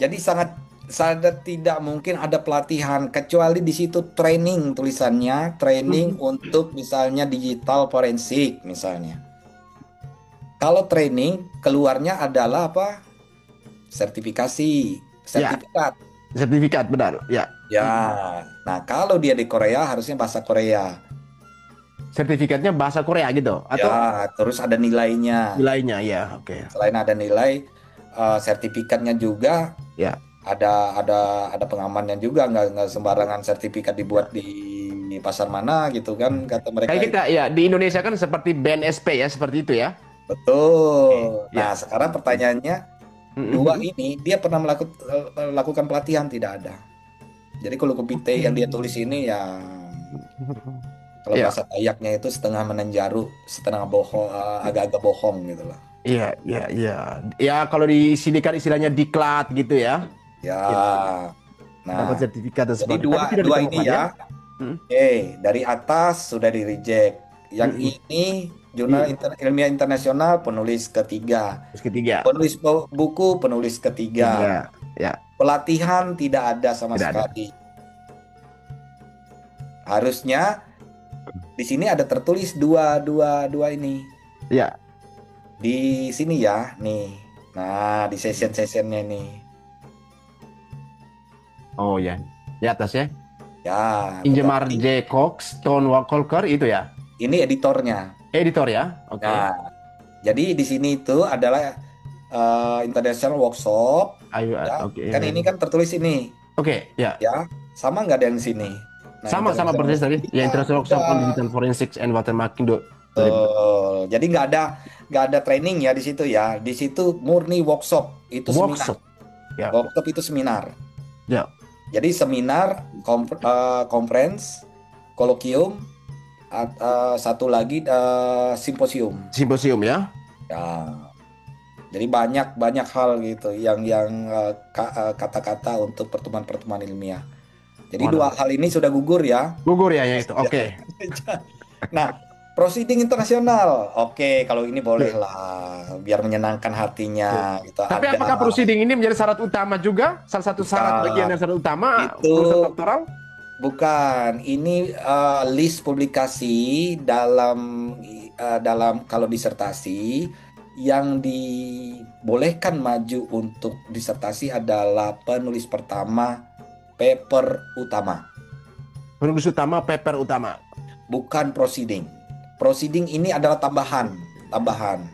jadi sangat sangat tidak mungkin ada pelatihan kecuali di situ training tulisannya, training Mhm. untuk misalnya digital forensik misalnya. Kalau training keluarnya adalah apa? Sertifikasi, Ya, sertifikat. sertifikat benar. Ya. Ya. Nah, kalau dia di Korea harusnya bahasa Korea. Sertifikatnya bahasa Korea gitu Ya, atau terus ada nilainya. nilainya ya. Oke. Selain ada nilai, sertifikatnya juga Ya. ada pengamannya juga, nggak sembarangan sertifikat dibuat di pasar mana gitu kan kata mereka Kayak kita itu. ya di Indonesia kan seperti BNSP ya, seperti itu ya. Oke. Betul. Nah, Ya. sekarang pertanyaannya, dua Mhm. ini dia pernah melakukan pelatihan tidak ada. Jadi kalau kupite Oke. yang dia tulis ini ya, kalau Ya, bahasa Dayaknya itu setengah menenjaru, setengah bohong, agak-agak bohong gitu loh. iya, iya, iya. Ya, kalau di sini kan istilahnya diklat gitu ya. Ya, Ya, dapat nah, sertifikat dan jadi sebagainya. dua Tapi tidak dua ini ditemukan ya. ya. Hmm. Dari atas sudah di reject. Yang Mm-mm. ini Iya. ilmiah internasional penulis ketiga. Terus ketiga, Penulis buku penulis ketiga. tiga, ya, Pelatihan tidak ada sama tidak ada. sekali. Harusnya di sini ada tertulis dua dua dua ini. Ya, Di sini ya, nih. Nah, di session-sessionnya nih. oh ya, di atas ya. Ya, Ingemar tetapi J. Cox, Stone Walker itu ya. ini editornya. Editor ya, oke. Nah, jadi di sini itu adalah international workshop. Ayo, Ya, oke, kan ini kan tertulis ini, oke, ya. ya, sama nggak dengan sini? Nah, Sama-sama international persis tadi. Ya, kita International Workshop on udah, Digital Forensics and Watermarking 2000. jadi nggak ada training ya di situ ya. Di situ murni workshop, itu seminar. Workshop, ya, Workshop itu seminar. ya. Jadi seminar, conference, kolokium, satu lagi simposium. Simposium ya. Ya, jadi banyak hal gitu yang kata-kata untuk pertemuan-pertemuan ilmiah. Jadi dua Waduh. hal ini sudah gugur ya. Gugur ya yang itu. Oke. Nah, proceeding internasional. Oke, kalau ini boleh lah, biar menyenangkan hatinya gitu. Tapi Ada apakah proceeding ini menjadi syarat utama juga? Salah satu syarat bagian bukan dan syarat utama itu urusan doktoral? bukan ini list publikasi dalam kalau disertasi yang dibolehkan maju untuk disertasi adalah penulis pertama paper utama, Penulis utama, paper utama. bukan proceeding. Proceeding ini adalah tambahan, tambahan.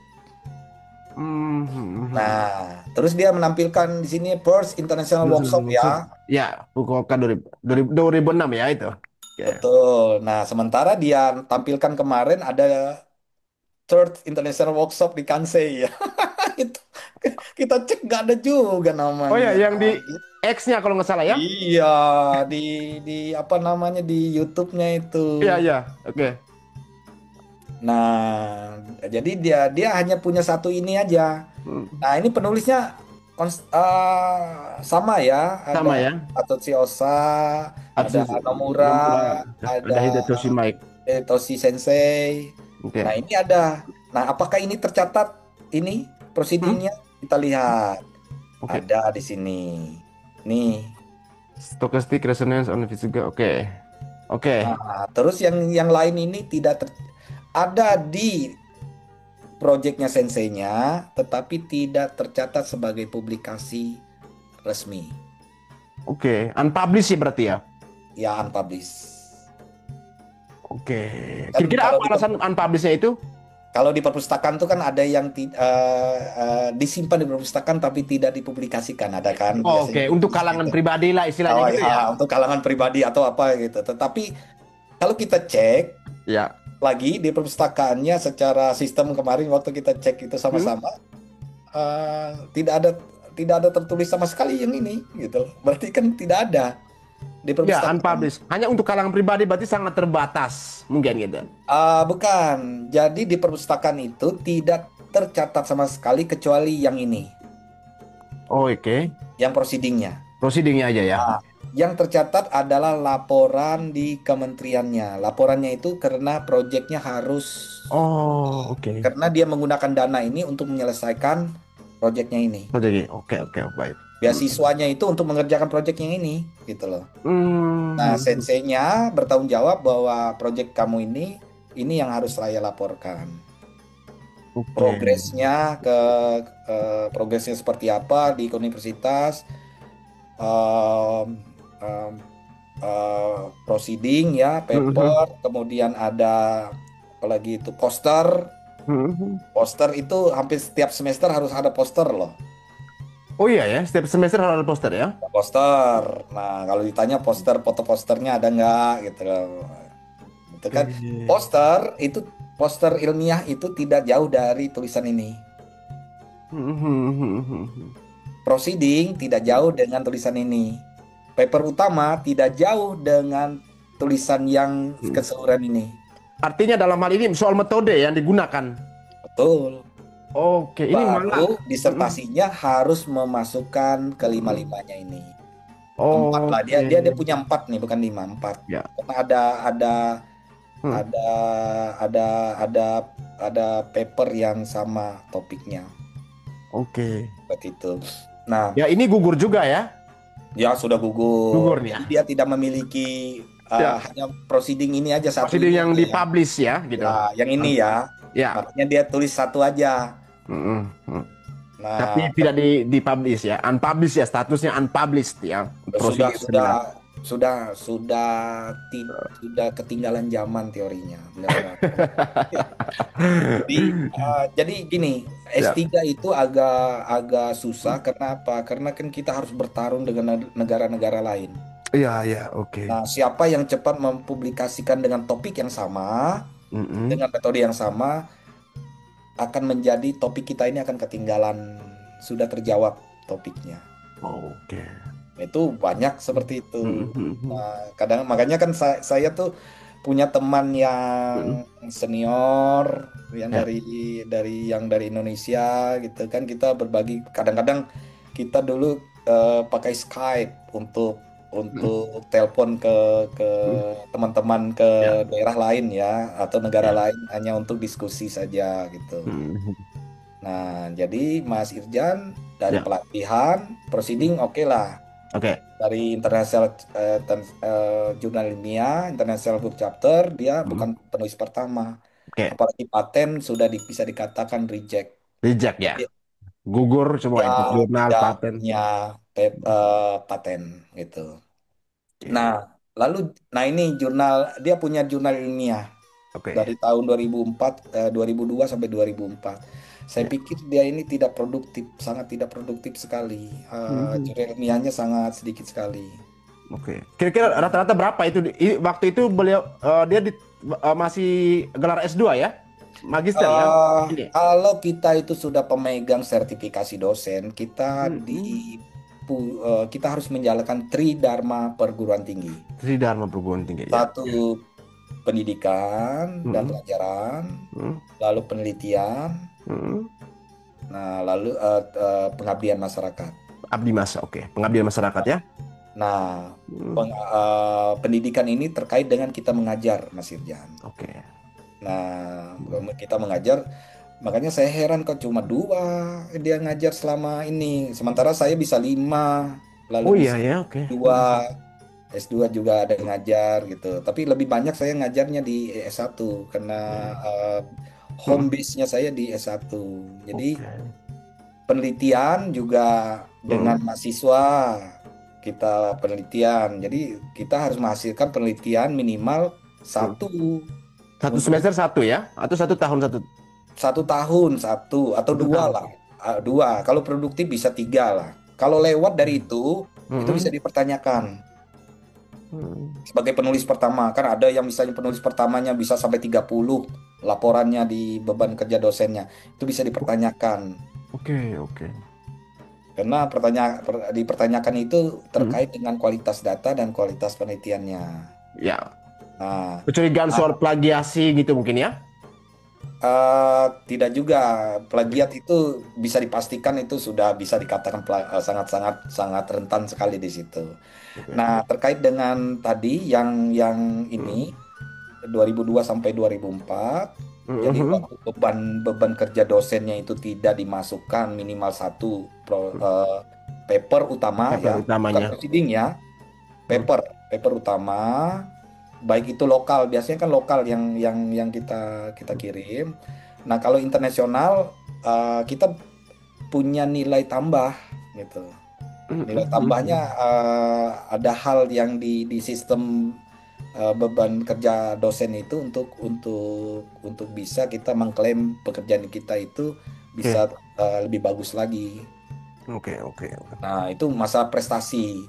Hmm. Nah, terus dia menampilkan di sini First International Workshop ya. Ya, Fukuoka 2006 ya itu. Oke. Betul. Nah, sementara dia tampilkan kemarin ada Third International Workshop di Kansai ya. Itu kita cek nggak ada juga Oh ya, namanya. yang di X-nya kalau nggak salah ya? Iya, di di apa namanya di YouTube-nya itu. Iya, iya. Oke. Nah, jadi dia hanya punya satu ini aja. Hmm. Nah, ini penulisnya sama ya, Sama ada ya. Atsushi Osa, ada Atsushi Nomura, Nomura, ada ada Hidetoshi Mike. Toshi Sensei. Nah, Oke. ini ada. Nah, apakah ini tercatat ini Hmm? proceedingnya? Kita lihat. Oke. Ada di sini. Nih. Stochastic resonance on physical. Oke. Oke. Nah, terus yang lain ini tidak ada di proyeknya senseinya, tetapi tidak tercatat sebagai publikasi resmi. Oke. Unpublished sih berarti ya. Ya, unpublished. Oke. Kan Kira-kira apa alasan unpublished-nya itu? kalau di perpustakaan tuh kan ada yang disimpan di perpustakaan tapi tidak dipublikasikan, ada kan Oh, biasanya oke. Untuk gitu. kalangan pribadi lah istilahnya Oh gitu ya. ya, untuk kalangan pribadi atau apa gitu. Tetapi kalau kita cek Ya. lagi di perpustakaannya secara sistem kemarin waktu kita cek itu Hmm? sama-sama, tidak ada tertulis sama sekali yang ini gitu. Berarti kan tidak ada di Ya, perpustakaan. unpublished. Hanya untuk kalangan pribadi berarti sangat terbatas mungkin gitu. Bukan. Jadi di perpustakaan itu tidak tercatat sama sekali kecuali yang ini, Oh, oke. yang proceedingnya. Proceedingnya aja ya. Yang tercatat adalah laporan di kementeriannya. Laporannya itu karena proyeknya harus, Oh, oke. karena dia menggunakan dana ini untuk menyelesaikan proyeknya ini. Oh, jadi oke oke baik. Hmm. Beasiswanya itu untuk mengerjakan proyeknya ini, gitu loh. Nah, Hmm. senseinya bertanggung jawab bahwa proyek kamu ini yang harus saya laporkan. Oke. Progresnya progresnya seperti apa di universitas, em, em, proceeding ya, Mhm. paper, kemudian ada apalagi itu poster. Mhm. Poster itu hampir setiap semester harus ada poster loh. Oh iya ya, setiap semester harus ada poster ya? Poster. Nah, kalau ditanya poster, foto posternya ada nggak gitu loh. Itu kan Oke. poster ilmiah itu tidak jauh dari tulisan ini. Mhm. Proceeding tidak jauh dengan tulisan ini. Paper utama tidak jauh dengan tulisan yang keseluruhan ini. Artinya dalam hal ini soal metode yang digunakan. Betul. Oke, ini malah. Baru Mhm. disertasinya harus memasukkan kelima-limanya ini. Empat lah, dia Oke. dia dia punya empat nih, bukan lima, empat. Ya. Karena ada Hmm. ada ada ada ada paper yang sama topiknya Oke. seperti itu. Nah, Ya, ini gugur juga ya? dia sudah gugur. Gugur nih ya. Jadi dia tidak memiliki, Ya, hanya proceeding ini aja, satu prosedur ini yang aja ya. dipublish ya, gitu. Ya, yang ini ya. Ya. Makanya dia tulis satu aja. Mm-mm. Mm. Tapi Nah, tidak dipublish ya, unpublished ya, statusnya unpublished ya, sudah prosedur sudah seminar. sudah sudah sudah ketinggalan zaman teorinya. Benar-benar. Jadi gini, Ya, S3 itu agak agak susah. Kenapa? Karena kan kita harus bertarung dengan negara-negara lain. iya, iya, oke. Nah, siapa yang cepat mempublikasikan dengan topik yang sama, Mm-mm. dengan metode yang sama, akan menjadi topik kita ini akan ketinggalan, sudah terjawab topiknya. Oke. Itu banyak seperti itu. Mm-mm. Nah, kadang makanya kan saya tuh punya teman Mm-mm. yang senior, yang Ya. dari Indonesia gitu kan, kita berbagi. Kadang-kadang kita dulu pakai Skype Mm-mm. untuk telepon ke Mm. teman-teman ke Ya, daerah lain ya, atau negara ya. lain, hanya untuk diskusi saja gitu. Mm. Nah, jadi Mas Irjan dari Ya. pelatihan proceeding oke lah, Oke. dari international jurnal ilmiah, international book chapter, dia Mm. bukan penulis pertama. Oke. Apalagi paten sudah bisa dikatakan reject. Reject ya. Dia, Gugur semua dia itu jurnal tidak paten. punya paten gitu. Nah, Oke. lalu ini dia punya jurnal ilmiah Oke. dari tahun 2004, 2002 sampai 2004. Saya Ya. pikir dia ini tidak produktif, sangat tidak produktif sekali. Mhm. Jurnal ilmiahnya sangat sedikit sekali. Oke. Kira-kira rata-rata berapa itu waktu itu beliau dia masih gelar S2 ya? Magister ya? Ini. Kalau kita itu sudah pemegang sertifikasi dosen, Mhm. kita harus menjalankan Tridharma perguruan tinggi. Sri Dharma Perguruan Tinggi ya. Satu, pendidikan dan Mhm. pelajaran, Mhm. lalu penelitian, Mhm. nah lalu pengabdian masyarakat. Abdi Masa, oke. Pengabdian masyarakat ya. Nah, Mhm. pendidikan ini terkait dengan kita mengajar, Mas Irjan. Oke. Nah, Mhm. kita mengajar, makanya saya heran kok cuma dua dia ngajar selama ini. Sementara saya bisa lima, lalu Oh iya bisa ya, oke. dua, Mhm. S2 juga ada yang ngajar gitu. Tapi lebih banyak saya ngajarnya di S1 karena Oke. eh, home Mhm. base-nya saya di S1. Jadi Oke. penelitian juga dengan Mhm. mahasiswa, kita penelitian. Jadi kita harus menghasilkan penelitian minimal Mhm. satu Satu untuk semester satu ya? Atau satu tahun satu? 1 tahun, satu atau Satu dua tahun. lah. Dua, kalau produktif bisa tiga lah. Kalau lewat dari itu bisa Mhm. dipertanyakan. Mhm. Sebagai penulis pertama, kan ada yang misalnya penulis pertamanya bisa sampai 30 laporannya di beban kerja dosennya. Itu bisa dipertanyakan. Oke, oke. Karena dipertanyakan itu Mhm. terkait dengan kualitas data dan kualitas penelitiannya. Ya, Nah, kecurigaan nah, soal plagiasi gitu mungkin ya? tidak juga. Plagiat itu bisa dipastikan itu sudah bisa dikatakan sangat-sangat sangat rentan sekali di situ. Oke. Nah, terkait dengan tadi yang Hmm. ini 2002 sampai 2004, jadi Mhm. waktu beban beban kerja dosennya itu tidak dimasukkan minimal satu paper utama Paper ya, bukan utamanya. proceeding ya, Hmm. paper paper utama, baik itu lokal, biasanya kan lokal yang kita kita kirim. Nah, kalau internasional kita punya nilai tambah gitu. Nilai tambahnya Mhm. ada hal yang di sistem beban kerja dosen itu untuk bisa kita mengklaim pekerjaan kita itu Oke, bisa lebih bagus lagi. oke, oke, oke. Nah, itu masalah prestasi.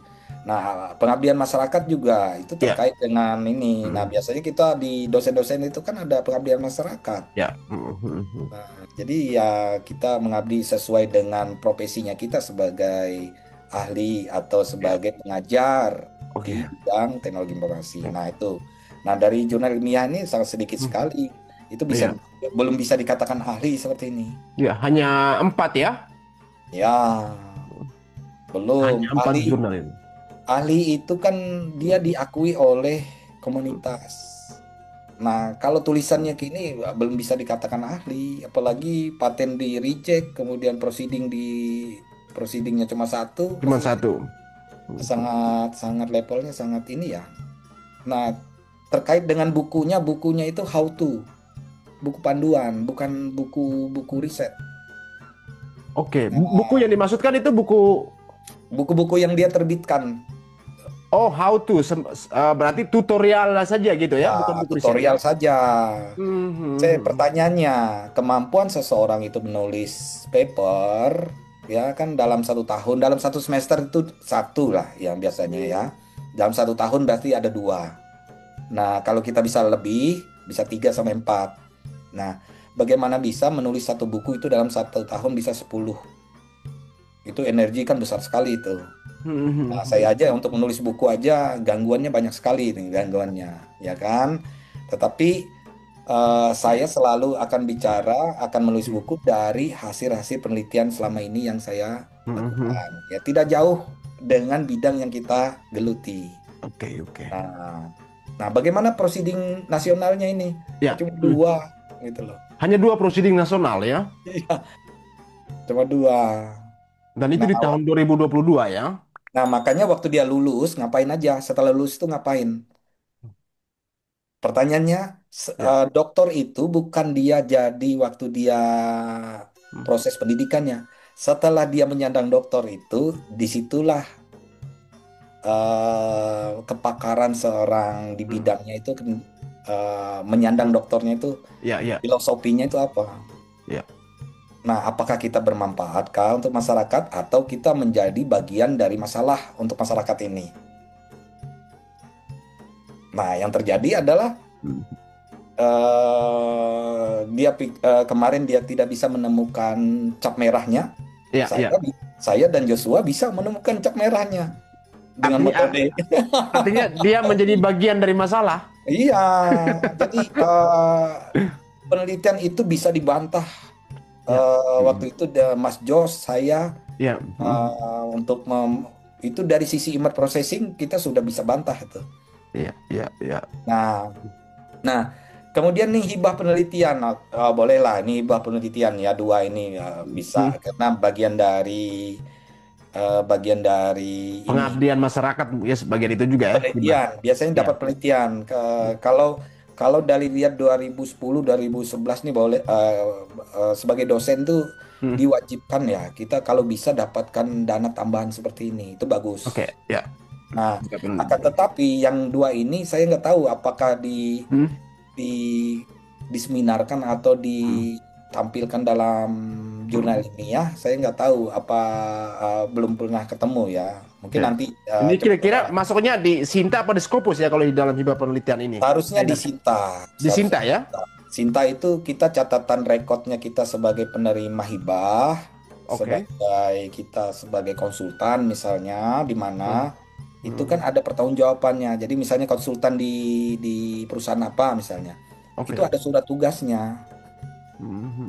Nah, pengabdian masyarakat juga itu Ya. terkait dengan ini. Nah, Mhm. biasanya kita di dosen-dosen itu kan ada pengabdian masyarakat. Ya. Mhm. Nah, jadi ya kita mengabdi sesuai dengan profesinya kita sebagai ahli atau Ya. sebagai pengajar di Oke. bidang teknologi informasi. Nah, itu. Nah, dari jurnal ilmiah ini sangat sedikit Hmm. sekali. Itu Ya. belum bisa dikatakan ahli seperti ini. Ya, hanya 4 ya. Ya, Hanya belum. 4 Ahli jurnal ini. ahli itu kan dia diakui oleh komunitas. Nah, kalau tulisannya kini belum bisa dikatakan ahli, apalagi paten di reject, kemudian proceedingnya cuma satu, Cuma satu. sangat sangat levelnya sangat ini ya. Nah, terkait dengan bukunya itu how to, buku panduan, bukan buku-buku riset. Oke, buku Nah, yang dimaksudkan itu buku. buku-buku yang dia terbitkan, Oh, how to. Berarti tutorial lah saja gitu ya, ya bukan buku riset ya. tutorial saja. Saya Mhm. pertanyaannya, kemampuan seseorang itu menulis paper, ya kan dalam 1 tahun, dalam 1 semester itu satu lah yang biasanya ya. Dalam 1 tahun berarti ada dua. Nah, kalau kita bisa lebih, bisa 3 sampai 4. Nah, bagaimana bisa menulis satu buku itu dalam 1 tahun bisa 10? Itu energi kan besar sekali itu. Nah, saya Mhm. aja untuk menulis buku aja gangguannya banyak sekali nih gangguannya, ya kan? Tetapi saya selalu akan bicara, akan menulis buku dari hasil-hasil penelitian selama ini yang saya Mhm. lakukan. Ya, tidak jauh dengan bidang yang kita geluti. Oke, oke. Nah, nah, bagaimana proceeding nasionalnya ini? Ya. Cuma dua, gitu loh. Hanya 2 proceeding nasional ya. Iya, cuma dua. Dan itu Nah, di tahun 2022 ya. nah, makanya waktu dia lulus, ngapain aja? Setelah lulus itu ngapain? Pertanyaannya, Ya. doktor itu bukan dia jadi waktu dia Hmm. proses pendidikannya. Setelah dia menyandang doktor itu, disitulah kepakaran seorang di Hmm. bidangnya itu menyandang doktornya itu Ya, ya, filosofinya itu apa? ya. Nah, apakah kita bermanfaat kah untuk masyarakat atau kita menjadi bagian dari masalah untuk masyarakat ini? Nah, yang terjadi adalah Hmm. kemarin dia tidak bisa menemukan cap merahnya. Ya, Saya ya. saya dan Joshua bisa menemukan cap merahnya dengan Artinya metode. artinya dia menjadi bagian dari masalah. Iya, jadi penelitian itu bisa dibantah. Ya. Waktu Hmm. itu Mas Jos, saya Ya. Hmm. untuk itu dari sisi image processing kita sudah bisa bantah itu. Ya, ya, ya. Nah, nah, kemudian nih hibah penelitian, nah, bolehlah ini hibah penelitian ya dua ini bisa Hmm. karena bagian dari ini Pengabdian masyarakat ya sebagian itu juga ya, Hibah. penelitian. Biasanya Ya. dapat penelitian. Kalau kalau dari lihat 2010 2011 nih boleh sebagai dosen tuh Hmm. diwajibkan ya kita kalau bisa dapatkan dana tambahan seperti ini itu bagus. Oke, ya. Nah, Juga akan penelitian. tetapi yang dua ini saya nggak tahu apakah Hmm. di diseminarkan atau Hmm. ditampilkan dalam jurnal Hmm. ilmiah. Saya nggak tahu apa belum pernah ketemu ya. Mungkin Ya. nanti Ini coba kira-kira masuknya di Sinta apa di Scopus ya kalau di dalam hibah penelitian ini? seharusnya Saya di ingat. Sinta, Di seharusnya Sinta di ya? Sinta. Sinta itu kita catatan rekodnya kita sebagai penerima hibah, Oke. sebagai kita sebagai konsultan misalnya di mana Hmm. itu kan Hmm. ada pertanggungjawabannya. Jadi misalnya konsultan di perusahaan apa misalnya, itu Oke. ada surat tugasnya.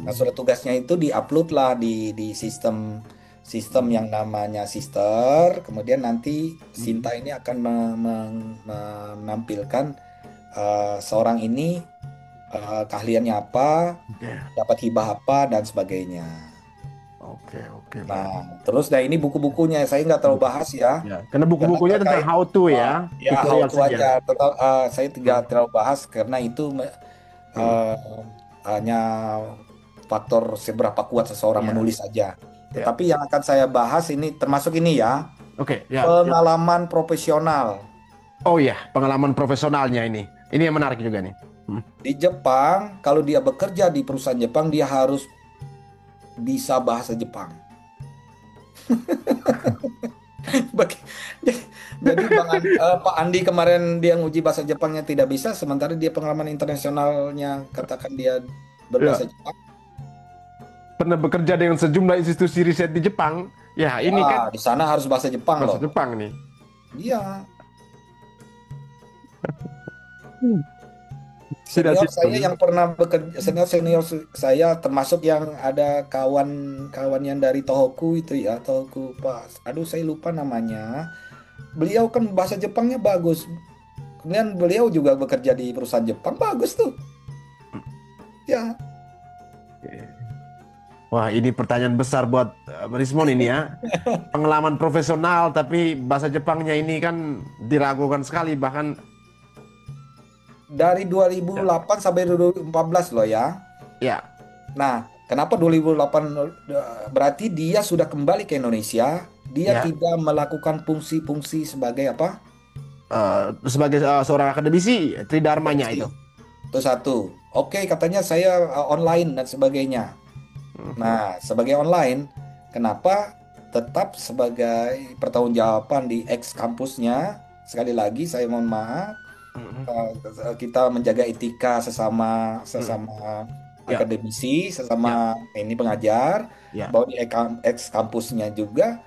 Nah, Hmm. surat tugasnya itu diupload lah di sistem sistem yang namanya sister, kemudian nanti Mhm. Sinta ini akan menampilkan seorang ini keahliannya apa, Oke, dapat hibah apa dan sebagainya. oke, oke, Nah, berarti. terus ini buku-bukunya saya nggak terlalu bahas ya, Ya, karena karena buku-bukunya tentang terkait how to ya, how tutorial to saja. aja. Tetap, saya tidak Hmm, terlalu bahas karena itu hmm. eh, hanya faktor seberapa kuat seseorang Ya, menulis saja. ya. Tetapi yang akan saya bahas ini termasuk ini ya, Oke, ya, ya. pengalaman profesional. Oh ya, pengalaman profesionalnya ini. Ini yang menarik juga nih. Hmm. Di Jepang, kalau dia bekerja di perusahaan Jepang, dia harus bisa bahasa Jepang. Bagi- Jadi Pak Andi kemarin dia nguji bahasa Jepangnya tidak bisa, sementara dia pengalaman internasionalnya katakan dia berbahasa Ya, Jepang. pernah bekerja dengan sejumlah institusi riset di Jepang. Ya, Ya, ini kan di sana harus bahasa Jepang bahasa loh. Jepang nih. Iya, Hmm. Tidak senior simpel saya ya. yang pernah bekerja, senior saya termasuk yang ada kawan-kawan yang dari Tohoku itu ya, Tohoku Pak. Aduh, saya lupa namanya. Beliau kan bahasa Jepangnya bagus. Kemudian beliau juga bekerja di perusahaan Jepang, bagus tuh. Ya, Wah, ini pertanyaan besar buat Rismon ini ya. Pengalaman profesional tapi bahasa Jepangnya ini kan diragukan sekali bahkan dari ya, 2008 sampai 2014 loh ya. ya, Nah, kenapa 2008 berarti dia sudah kembali ke Indonesia, dia ya, tidak melakukan fungsi-fungsi sebagai apa? sebagai seorang akademisi tridharmanya itu. Akademisi. Itu satu. Oke, katanya saya online dan sebagainya. Mhm, Nah, sebagai online, kenapa tetap sebagai pertanggungjawaban di ex kampusnya? Sekali lagi saya mohon maaf, mhm, kita menjaga etika sesama mhm. sesama Ya, akademisi, ya, sesama ini pengajar, ya. bahwa di ex kampusnya juga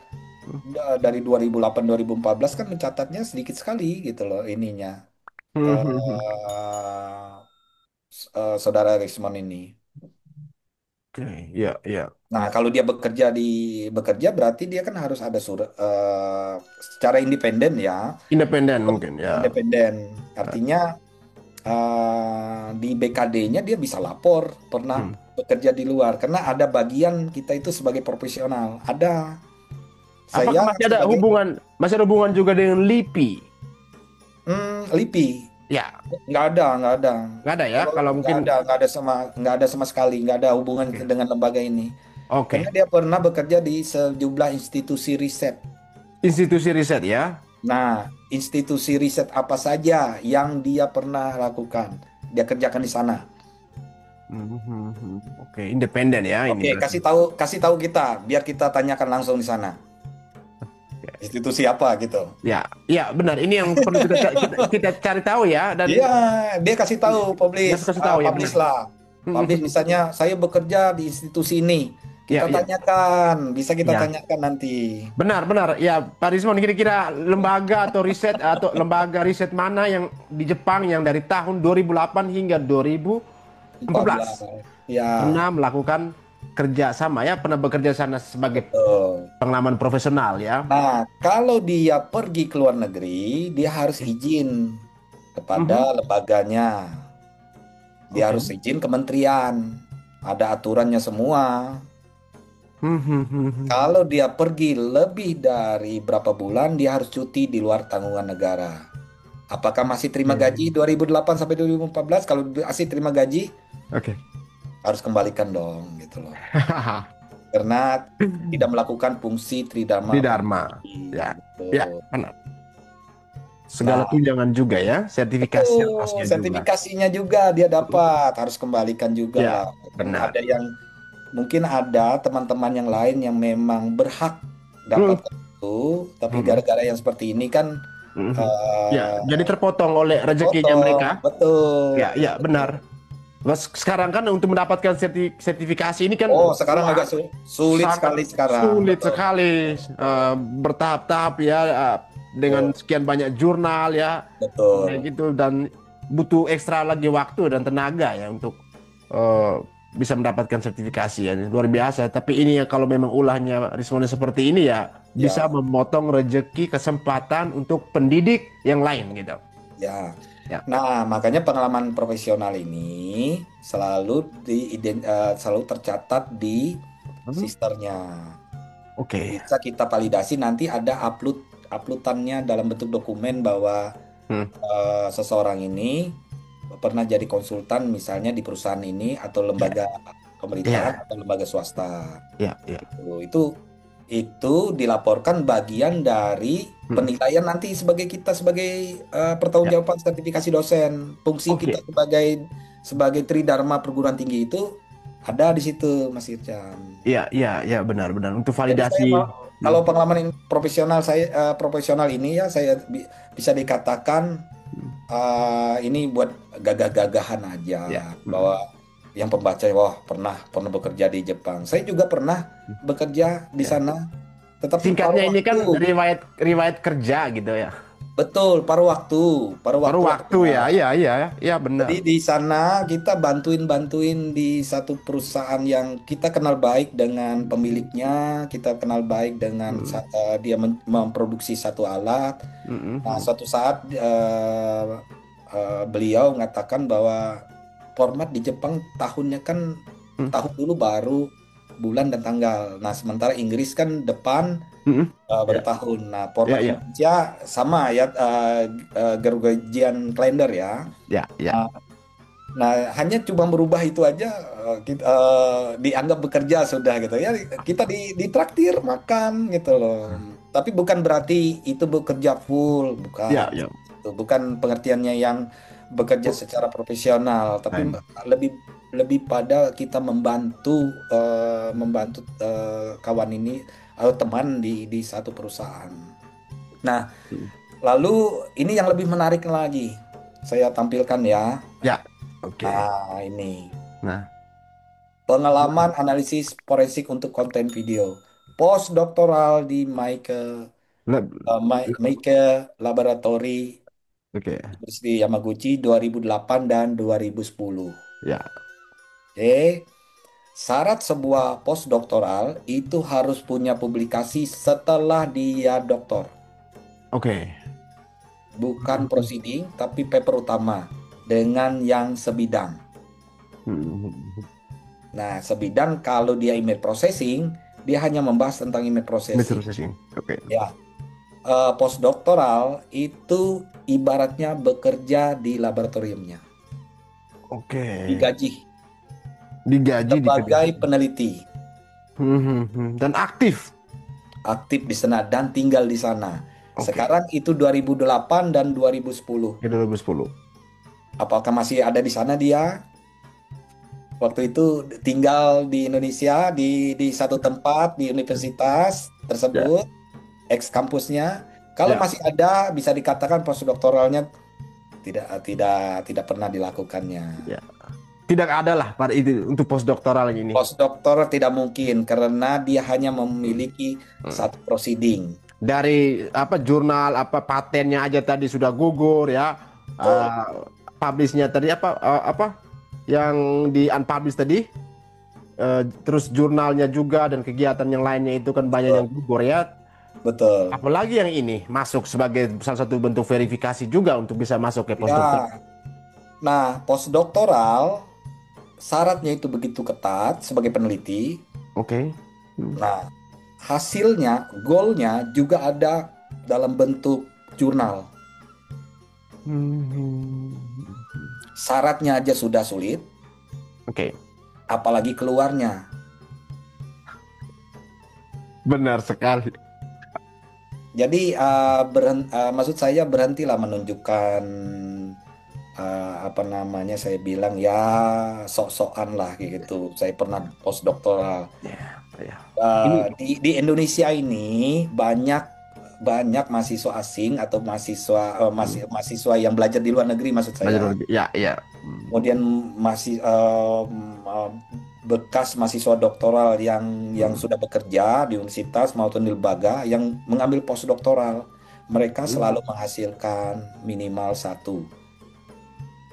dari 2008 2014 kan mencatatnya sedikit sekali gitu loh ininya Mhm. eh saudara Rismon ini. Oke, ya, ya. Nah, kalau dia bekerja berarti dia kan harus ada surat secara independen ya, Independen mungkin ya. independen. Artinya di BKD-nya dia bisa lapor pernah Hmm. bekerja di luar karena ada bagian kita itu sebagai profesional. Ada. Apakah Saya sebagai masih ada hubungan juga dengan LIPI? LIPI. Ya, Nggak ada. nggak ada ya. Kalau Kalau mungkin, nggak ada sama sekali, nggak ada hubungan oke, dengan lembaga ini. Karena oke. dia pernah bekerja di sejumlah institusi riset. Institusi riset ya. Nah, institusi riset apa saja yang dia pernah lakukan? Dia kerjakan di sana. Oke, independen ya ini Oke, berarti. kasih tahu kita, biar kita tanyakan langsung di sana. Institusi apa gitu? Ya, ya benar. Ini yang perlu kita cari tahu ya dan Iya, dia kasih tahu, dia publish, kasih tahu ya publish benar. lah. Publish misalnya, saya bekerja di institusi ini. Kita Ya, ya, tanyakan, bisa kita ya. tanyakan nanti. Benar, benar. Ya, Pak Rismon, kira-kira lembaga atau lembaga riset mana yang di Jepang yang dari tahun 2008 hingga 14. 2014 Ya, pernah melakukan kerja sama ya, pernah bekerja sana sebagai betul. pengalaman profesional ya. Nah, kalau dia pergi ke luar negeri, dia harus Oke. izin kepada Mhm. lembaganya. Dia Oke. harus izin kementerian. Ada aturannya semua. Mhm. Kalau dia pergi lebih dari berapa bulan, dia harus cuti di luar tanggungan negara. Apakah masih terima gaji Oke. 2008 sampai 2014? Kalau masih terima gaji, Oke. harus kembalikan dong, gitu loh. Karena tidak melakukan fungsi Di tridharma Dharma. Pancasila. Ya. Ya, Betul. benar. Segala Nah, tunjangan juga ya, sertifikasi betul, atasnya juga. sertifikasinya juga dia dapat, harus kembalikan juga. Ya, benar. Ada yang mungkin ada teman-teman yang lain yang memang berhak Hmm. dapatkan itu, tapi Mhm. gara-gara yang seperti ini kan Mhm. Ya, eh jadi terpotong oleh rezekinya potong, mereka. betul, Ya, ya, betul. benar. Sekarang kan untuk mendapatkan sertifikasi ini kan Oh, sekarang agak wah, sulit sangat sekali sekarang, sulit betul. sekali, bertahap-tahap ya, dengan Betul, sekian banyak jurnal ya, kayak betul. gitu dan butuh ekstra lagi waktu dan tenaga ya untuk eh, bisa mendapatkan sertifikasi ya. Luar biasa. Tapi ini ya kalau memang ulahnya Rismoni seperti ini ya bisa Ya, memotong rezeki kesempatan untuk pendidik yang lain gitu. ya. Ya. Nah, makanya pengalaman profesional ini selalu tercatat di Hmm. sisternya. Oke. Bisa kita validasi nanti ada uploadannya dalam bentuk dokumen bahwa Hmm. seseorang ini pernah jadi konsultan misalnya di perusahaan ini atau Ya, lembaga pemerintahan ya, atau lembaga swasta. ya, ya. Itu dilaporkan bagian dari Hmm. penilaian nanti sebagai Ya. pertanggungjawaban sertifikasi dosen. Fungsi kita Oke. sebagai Tridharma perguruan tinggi itu ada di situ, Mas Ircan. Iya, iya, iya, benar-benar untuk Jadi validasi. Hmm. kalau pengalaman profesional ini ya saya bisa dikatakan ini buat gagah-gagahan Ya. aja Hmm. bahwa yang pembaca wah pernah bekerja di Jepang. Saya juga pernah bekerja di Ya. sana, tetapi paruh Singkatnya ini kan waktu. riwayat riwayat kerja gitu ya. Betul, paruh Baru waktu waktu aja. ya, iya, iya, iya, benar. Jadi di sana kita bantuin-bantuin di satu perusahaan yang kita kenal baik dengan pemiliknya, kita kenal baik dengan Hmm. dia memproduksi satu alat. Hmm. Nah, Hmm. suatu saat beliau mengatakan bahwa format di Jepang tahunnya kan Hmm. tahun dulu baru bulan dan tanggal. Nah, sementara Inggris kan depan Hmm. baru Ya, tahun. Nah, ya, format ya, Indonesia sama ya Gregorian kalender ya. ya, ya. Nah, nah, hanya cuma merubah itu aja kita dianggap bekerja sudah gitu ya. Kita ditraktir makan gitu loh. Tapi bukan berarti itu bekerja full, bukan. Ya, ya. Itu bukan pengertiannya yang bekerja secara profesional, tapi Baik. lebih lebih pada kita membantu kawan ini atau teman di satu perusahaan. Nah, Hmm. lalu ini yang lebih menarik lagi. Saya tampilkan ya. Ya, oke. Nah, ini Nah, pengalaman analisis forensik untuk konten video. Postdoktoral di le- Meike Laboratory oke. University Yamaguchi 2008 dan 2010. Ya, Oke, syarat sebuah postdoktoral itu harus punya publikasi setelah dia doktor. oke. Bukan proceeding, tapi paper utama dengan yang sebidang. Hmm. Nah, sebidang kalau dia image processing, dia hanya membahas tentang image Image processing. processing. Oke. Ya, postdoktoral itu ibaratnya bekerja di laboratoriumnya, Oke. digaji Digaji di kedai. sebagai peneliti, Dan aktif. aktif di sana dan tinggal di sana. Oke. Sekarang itu 2008 dan 2010. Ke 2010. Apakah masih ada di sana dia? Waktu itu tinggal di Indonesia di satu tempat di universitas Ya, tersebut, ex kampusnya. Kalau ya. masih ada, bisa dikatakan postdoktoralnya tidak pernah dilakukannya. Ya. Tidak ada lah pada itu untuk postdoktoral ini. Postdoktor tidak mungkin karena dia hanya Hmm. memiliki Hmm. satu proceeding. Dari apa jurnal apa patennya aja tadi sudah gugur ya. Publishnya tadi apa yang di unpublished tadi. Terus jurnalnya juga dan kegiatan yang lainnya itu kan banyak yang gugur ya. Betul. Apalagi yang ini masuk sebagai salah satu bentuk verifikasi juga untuk bisa masuk ke postdokter. Ya. Nah, postdoktoral syaratnya itu begitu ketat sebagai peneliti. Oke. Hmm. Nah, hasilnya, goalnya juga ada dalam bentuk jurnal. Hmm. Syaratnya aja sudah sulit, Oke. apalagi keluarnya. Benar sekali. Jadi maksud saya berhentilah menunjukkan apa namanya saya bilang ya sok-sokan lah kayak gitu. Saya pernah postdoktoral. Ya, ya. Ini Di Indonesia ini banyak banyak mahasiswa asing atau mahasiswa yang belajar di luar negeri maksud belajar saya. lebih. Ya, ya. Hmm. Kemudian masih bekas mahasiswa doktoral yang Hmm. sudah bekerja di universitas maupun di lembaga yang mengambil postdoktoral, mereka Hmm. selalu menghasilkan minimal satu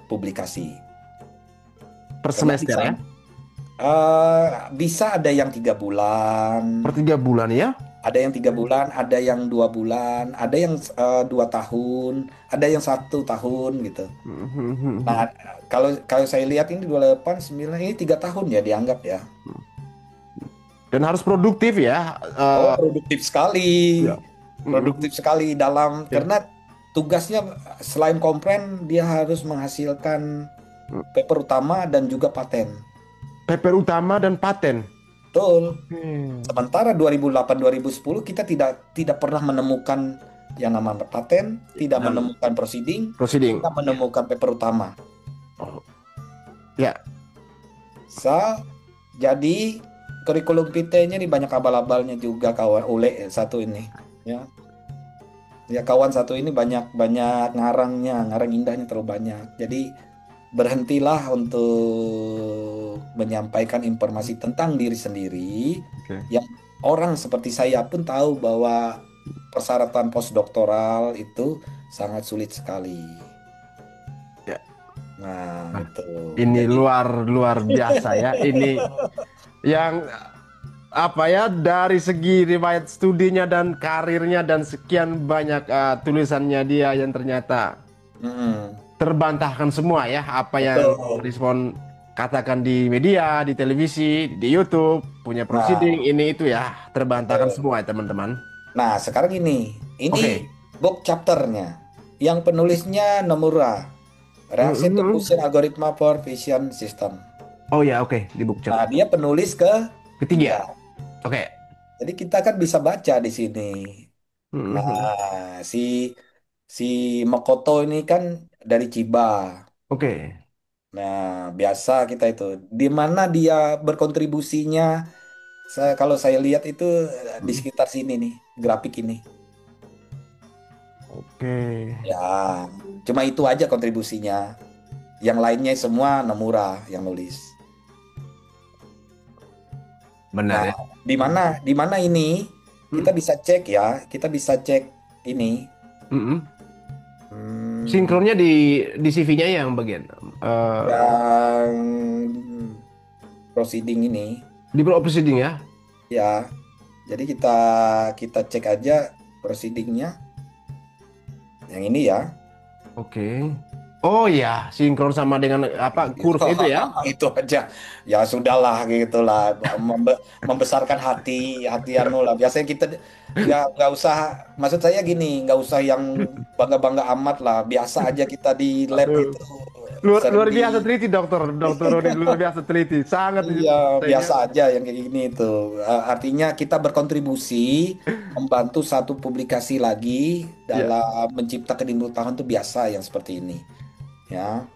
publikasi. Per Karena di semester ya. sana Bisa ada yang 3 bulan, Per 3 bulan ya? ada yang 3 bulan, ada yang 2 bulan, ada yang 2 tahun, ada yang 1 tahun gitu. Nah, kalau kalau saya lihat ini 28, 9, ini 3 tahun ya dianggap ya. Dan harus produktif ya. Oh, produktif sekali. Ya. Produktif sekali dalam Oke. karena tugasnya selain komplain dia harus menghasilkan paper utama dan juga paten. Paper utama dan paten. Betul. Hmm. Sementara 2008-2010 kita tidak tidak pernah menemukan yang namanya paten, tidak Dan menemukan proceeding, proceeding. tidak menemukan paper utama. Oh, ya. Jadi kurikulum PT-nya ini banyak abal-abalnya juga kawan Ule satu ini. Ya. Ya kawan satu ini banyak banyak ngarangnya, ngarang indahnya terlalu banyak. Jadi berhentilah untuk menyampaikan informasi tentang diri sendiri Oke. yang orang seperti saya pun tahu bahwa persyaratan postdoktoral itu sangat sulit sekali. Ya. Nah, Nah, itu. ini Jadi luar luar biasa ya. Ini yang apa ya, dari segi riwayat studinya dan karirnya dan sekian banyak tulisannya dia yang ternyata mm, terbantahkan semua ya, apa yang betul. respon katakan di media, di televisi, di YouTube, punya Nah, proceeding ini itu ya terbantahkan betul. semua ya teman-teman. Nah, sekarang ini Oke. book chapternya. Yang penulisnya Nomura, Reaction to Mhm. Fusion Algorithm for Vision System. Oh ya, oke, di book Nah, chapter dia penulis ketiga. ketiga. Oke. Jadi kita kan bisa baca di sini. Mhm. Nah, si Makoto ini kan dari Chiba. Oke. Nah, biasa kita itu di mana dia berkontribusinya. Kalau saya lihat itu di Mhm. sekitar sini nih, grafik ini. Oke. Ya, cuma itu aja kontribusinya. Yang lainnya semua Nomura yang nulis. Benar Nah, ya. di mana ini Hmm? kita bisa cek ya, kita bisa cek ini. Mhm. Hmm, Sinkronnya di CV-nya yang bagian yang proceeding ini di proceeding ya. ya. Jadi kita kita cek aja proceedingnya yang ini ya. Oke. Oh ya, sinkron sama dengan apa kurve itu ya? Itu aja ya sudahlah gitulah membesarkan hati hati anu lah biasanya kita nggak usah maksud saya gini nggak usah yang bangga-bangga amat lah biasa aja kita di lab Aduh. itu Luar sering luar di biasa teliti dokter, dokter Roni luar biasa teliti, sangat iya saya. biasa aja yang kayak gini itu. Artinya kita berkontribusi membantu satu publikasi lagi Ya. dalam menciptakan ilmu pengetahuan itu biasa yang seperti ini ya.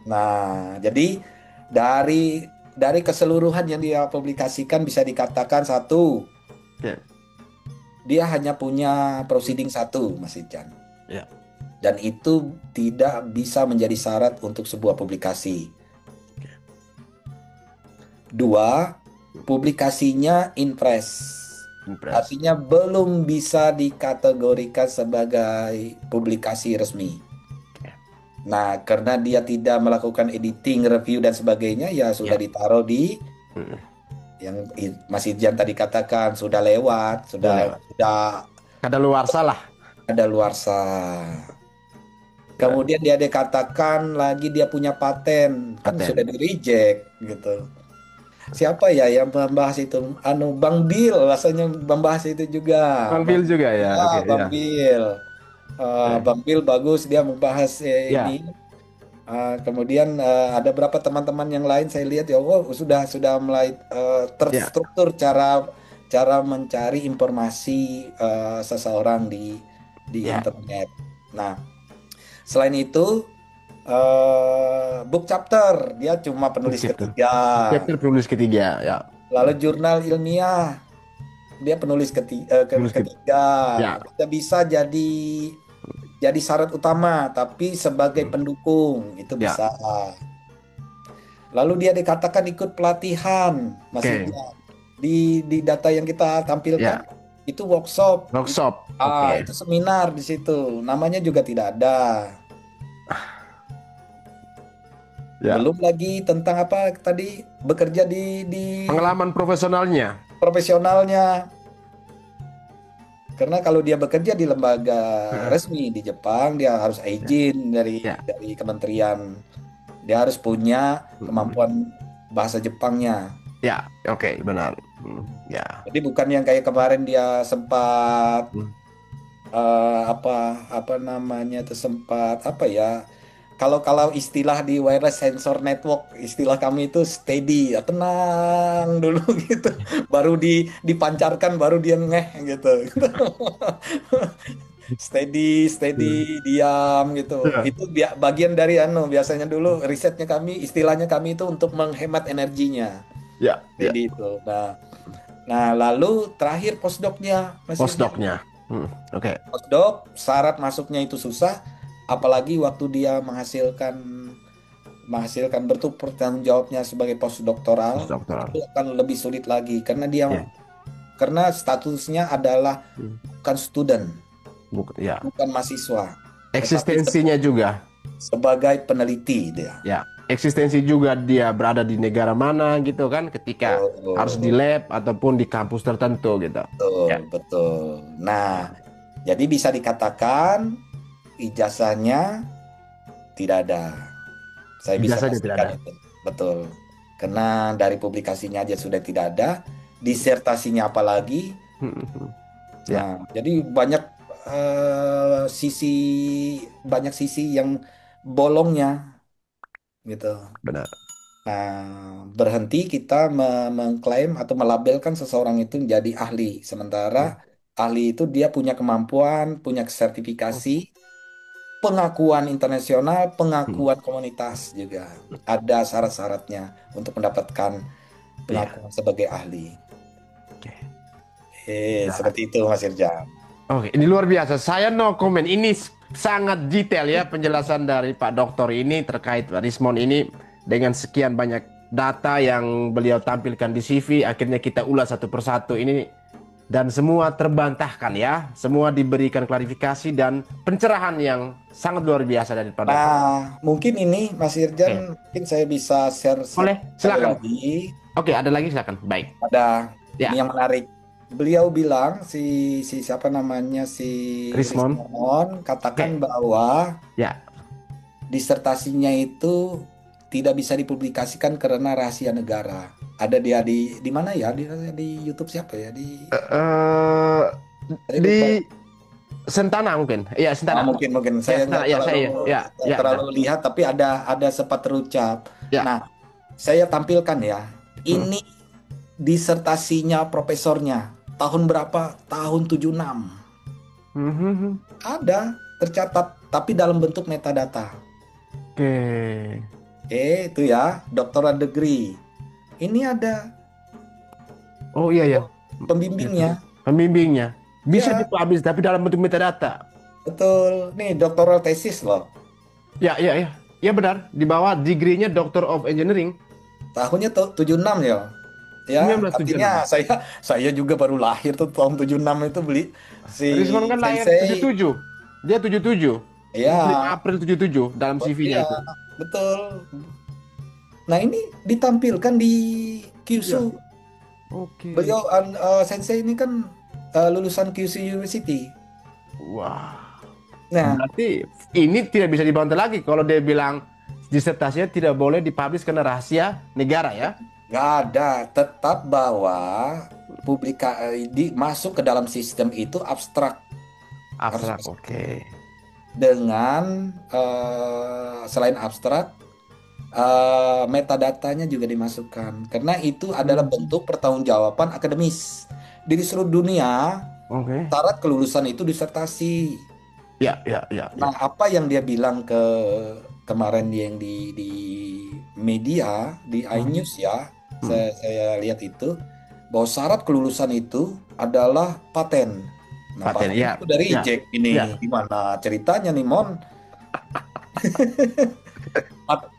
Nah, jadi dari dari keseluruhan yang dia publikasikan bisa dikatakan satu, Ya. dia hanya punya proceeding satu, Mas Ican. Ya. Dan itu tidak bisa menjadi syarat untuk sebuah publikasi. Dua, publikasinya in press. Impres. Artinya belum bisa dikategorikan sebagai publikasi resmi. Ya. Nah, karena dia tidak melakukan editing, review, dan sebagainya, ya sudah Ya. ditaruh di Mm. yang Mas Ijan tadi katakan sudah lewat, Udah sudah lewat. sudah Kadaluarsa lah. ada luarsa. Ya. Kemudian dia dikatakan lagi dia punya paten, kan sudah Paten. di reject gitu. Siapa ya yang membahas itu? Anu Bang Bill rasanya membahas itu juga. Ambil juga ya. Ya, Oke, ya. Bang Bill. Oke. Bang Bill bagus dia membahas ini. Ya. Kemudian ada berapa teman-teman yang lain saya lihat ya, wow, sudah mulai Ya. terstruktur cara cara mencari informasi seseorang di Ya. internet. Nah, selain itu book chapter dia cuma Book penulis chapter. ketiga. Chapter penulis ketiga. Ya. Lalu jurnal ilmiah dia penulis Penulis ketiga. ketiga. Ya. Tidak bisa jadi syarat utama, tapi sebagai Hmm. pendukung itu Ya. bisa. Lalu dia dikatakan ikut pelatihan, Mas Oke. Ida. Di data yang kita tampilkan Ya. itu workshop, Workshop. Oke. itu seminar di situ. Namanya juga tidak ada. Ya. Belum lagi tentang apa tadi bekerja di Pengalaman profesionalnya. profesionalnya. Karena kalau dia bekerja di lembaga Heeh. resmi di Jepang, dia harus Ya. izin Ya. dari kementerian. Dia harus punya Mm. kemampuan bahasa Jepangnya. Ya, oke, benar. Ya. Jadi bukan yang kayak kemarin dia sempat Hmm. apa apa namanya itu sempat apa ya? Kalau kalau istilah di wireless sensor network, istilah kami itu steady, ya tenang dulu gitu. Baru dipancarkan, baru dia ngeh gitu. Steady, steady, Hmm. diam gitu. Ya. Itu bagian dari biasanya dulu risetnya kami, istilahnya kami itu untuk menghemat energinya. Ya, ya. Steady itu. Nah, lalu terakhir postdocnya, Mas Irjan. Postdoc-nya. Oke. Postdoc, syarat masuknya itu susah, apalagi waktu dia menghasilkan menghasilkan bentuk pertanggung jawabnya sebagai postdoktoral Postdoktoral. itu akan lebih sulit lagi Ya. karena statusnya adalah Hmm. bukan student, Ya. bukan mahasiswa, tetapi Eksistensinya juga. sebagai peneliti dia. Ya. Eksistensi juga dia berada di negara mana gitu kan ketika harus di Oh, lab ataupun di kampus tertentu gitu. betul, Ya. betul. Nah, jadi bisa dikatakan ijazahnya tidak ada. Saya bisa Ijazahnya tidak pastikan ada. itu. Betul. Karena dari publikasinya aja sudah tidak ada, disertasinya apalagi. Ya, Nah, jadi sisi banyak sisi yang bolongnya gitu. benar. Nah, berhenti kita mengklaim atau melabelkan seseorang itu menjadi ahli. Sementara ahli itu dia punya kemampuan, punya sertifikasi, pengakuan internasional, Hmm. pengakuan komunitas juga. Ada syarat-syaratnya untuk mendapatkan Ya. pengakuan sebagai ahli. Oke. Ya. Seperti itu Mas Irjam. Oke, ini luar biasa. Saya no comment. Ini sangat detail ya penjelasan dari Pak Dokter ini terkait Rismon ini dengan sekian banyak data yang beliau tampilkan di CV. Akhirnya kita ulas satu persatu ini dan semua terbantahkan ya. Semua diberikan klarifikasi dan pencerahan yang sangat luar biasa dari Pak Dokter. Nah, mungkin ini Mas Oke, Irjan, mungkin saya bisa share boleh, sekali silakan. lagi. Oke, ada lagi silakan. Baik. Ada ini Ya, yang menarik. Beliau bilang si siapa namanya si Rismon. Rismon katakan Oke, bahwa ya. disertasinya itu tidak bisa dipublikasikan karena rahasia negara. Ada dia di mana ya? Di YouTube siapa ya? eh Saya lupa. di Sentana mungkin. Iya, Sentana. Mungkin Ya, saya Sentana. Ya, saya ya. Ya, nggak ya, terlalu benar. lihat, tapi ada sempat terucap. Ya. Nah, saya tampilkan ya. Hmm. Ini disertasinya profesornya. Tahun berapa? Tahun 76. Mhm. Ada tercatat, tapi dalam bentuk metadata. Oke. Oke, itu ya, doctoral degree. Ini ada Oh iya ya. pembimbingnya. Pembimbingnya bisa Ya, dipublish tapi dalam bentuk metadata. betul. Nih, doctoral thesis loh. Ya, ya, ya. Ya benar. Di bawah degree-nya Doctor of Engineering Tahunnya tuh 76 ya. Ya, artinya 1976. saya juga baru lahir tuh tahun 76 itu beli si Rizwan kan lahir Sensei. 77. Dia 77. Muslim Ya, April 77 dalam CV-nya iya, itu. betul. Nah, ini ditampilkan di Ya. Kyushu. Oke. Beliau Sensei ini kan lulusan Kyushu University. Wah. Nah, Berarti ini tidak bisa dibantah lagi kalau dia bilang disertasinya tidak boleh dipublish karena rahasia negara ya. nggak ada, tetap bahwa masuk ke dalam sistem itu abstrak harus Abstrak. masuk. Oke. Dengan selain abstrak metadatanya juga dimasukkan karena itu adalah Hmm. bentuk pertanggungjawaban akademis di seluruh dunia. Oke. Syarat kelulusan itu disertasi. Ya, ya, ya, ya. Nah, apa yang dia bilang kemarin yang di media di Hmm. iNews ya, Hmm. saya lihat itu bahwa syarat kelulusan itu adalah paten. Nah, Paten. paten Ya, itu dari ya, reject ini ya. gimana ceritanya nih, Mon?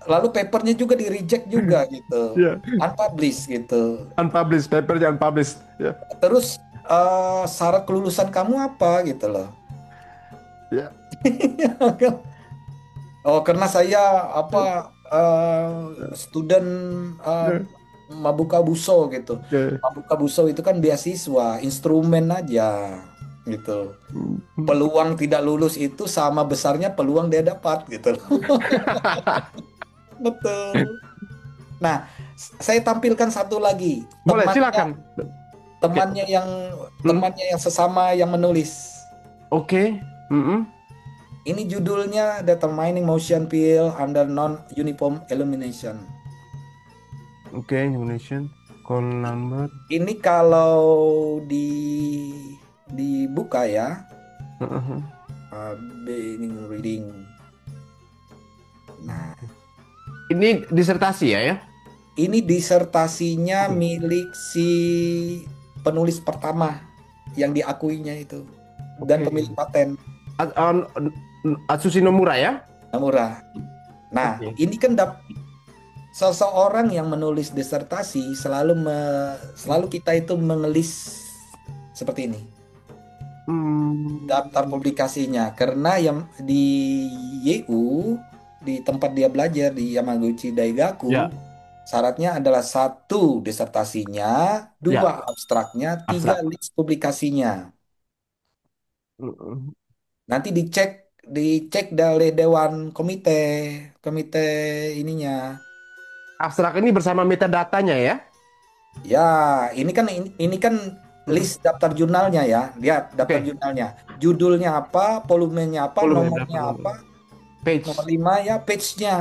Lalu papernya juga di reject juga gitu, Ya. unpublished gitu. Unpublished, paper jangan publish. Ya. Terus syarat kelulusan kamu apa gitu loh? Ya. Oh, karena saya apa student eh, Mabuka Buso gitu. Eh, Mabuka Buso itu kan beasiswa, instrumen aja gitu. Peluang tidak lulus itu sama besarnya peluang dia dapat gitu. Betul. Nah, saya tampilkan satu lagi Boleh, temannya silakan. Oke. temannya yang Hmm, temannya yang sesama yang menulis. oke. Mm-mm. Ini judulnya Determining Motion Field Under Non-Uniform Illumination. Oke, Indonesian call number. Ini kalau dibuka ya, Heeh. beginning reading. Nah, Ini disertasi ya, ya? ini disertasinya milik si penulis pertama yang diakuinya itu dan Oke. pemilik paten Atsushi Nomura ya? Namura. Nah, Oke. ini kan seseorang yang menulis disertasi selalu kita itu mengelis seperti ini Hmm, daftar publikasinya karena yang di YU di tempat dia belajar di Yamaguchi Daigaku ya, syaratnya adalah satu disertasinya, ya, dua abstraknya, tiga abstrak. list publikasinya. Mm, Nanti dicek oleh Dewan Komite komite ininya. Abstrak ini bersama metadatanya ya? Ya, ini kan Mm, list daftar jurnalnya ya. Lihat daftar oke. jurnalnya. Judulnya apa, volumenya apa, Volume berapa nomornya nomor? apa, nomor Page. 5 ya, page-nya.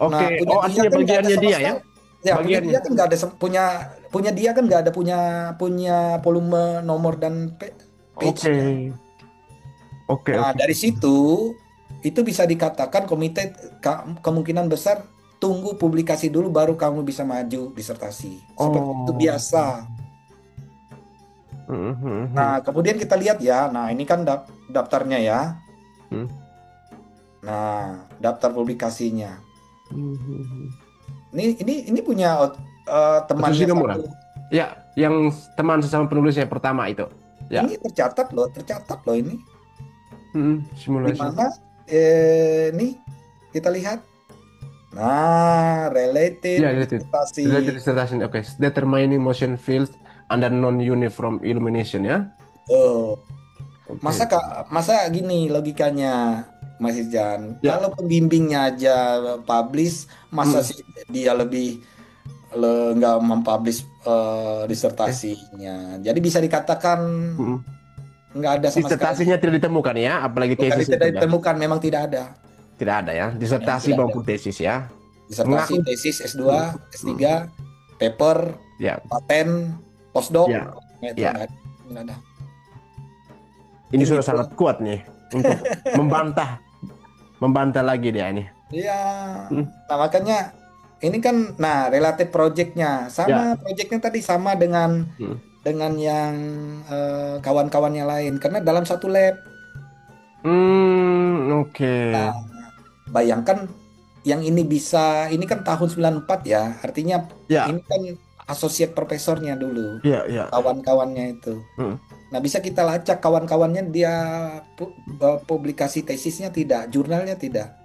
Nah, Oke. punya Oh, dia artinya kan nggak ada bagiannya sama dia ya? sekali. Ya, punya Bagiannya. dia kan nggak ada punya punya dia kan nggak ada punya punya volume nomor dan Oke. page-nya. Oke, Nah, oke. dari situ itu bisa dikatakan komite kemungkinan besar tunggu publikasi dulu baru kamu bisa maju disertasi. Seperti itu Oh. biasa. Nah, Mhm. kemudian kita lihat ya. Nah, ini kan daftarnya ya. Hmm. Nah, daftar publikasinya. Mhm. Ini punya Atsushi temannya Nomura. satu. Ya, yang teman sesama penulisnya pertama itu. Ini Ya. tercatat loh ini. Di Simulation. mana ini kita lihat. Nah, related Ya, related. disertasi. Related dissertation. Oke. Determining motion fields under non-uniform illumination ya. Tuh. Masa Oke. Kak, masa gini logikanya, Mas Izan. Ya. Kalau pembimbingnya aja publish, masa Mm. sih dia lebih nggak mempublish Oke. disertasinya. Jadi bisa dikatakan Mm. nggak ada sama sekali. Disertasinya tidak ditemukan ya, apalagi Bukan tesis itu tidak ya. ditemukan, memang tidak ada. Tidak ada ya. Memang Disertasi tidak ada. maupun tesis ya. Disertasi, Mengaku. tesis, S2, Mm. Mm. S3, paper, Ya. paten, postdoc, Ya. nah, itu Ya. nggak ada. Ini Mungkin sudah gitu. sangat kuat nih untuk membantah membantah lagi dia ini. Iya. Mm. Nah, makanya ini kan, nah, related projectnya sama Ya. projectnya tadi sama Mm. dengan yang kawan-kawannya lain karena dalam satu lab. Oke. Nah, bayangkan yang ini kan tahun 94 ya. Artinya Ya. ini kan associate profesornya dulu, Ya, ya, ya. kawan-kawannya itu. Mm. Nah, bisa kita lacak kawan-kawannya dia publikasi tesisnya tidak, jurnalnya tidak.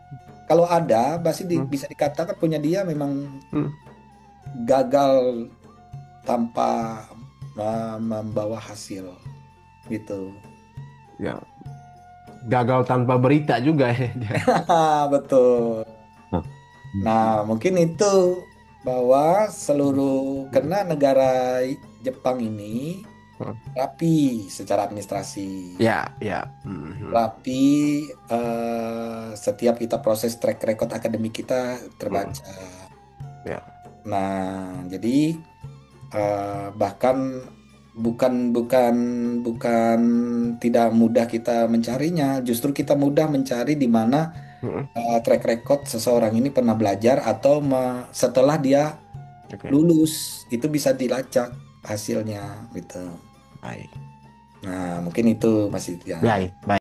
Kalau ada, pasti Mm. bisa dikatakan punya dia memang Mm. gagal tanpa membawa hasil gitu. Ya. Gagal tanpa berita juga ya dia. Betul. Hmm. Nah, mungkin itu bahwa seluruh karena negara Jepang ini Hmm. rapi secara administrasi, Ya, ya. Mhm. rapi, setiap kita proses track record akademik kita Hmm. terbaca. Ya. Nah, jadi bahkan bukan bukan bukan tidak mudah kita mencarinya, justru kita mudah mencari di mana Mhm. track record seseorang ini pernah belajar atau setelah dia Oke. lulus itu bisa dilacak hasilnya gitu. Baik. Nah, mungkin itu Mas Idyan. Baik. Baik.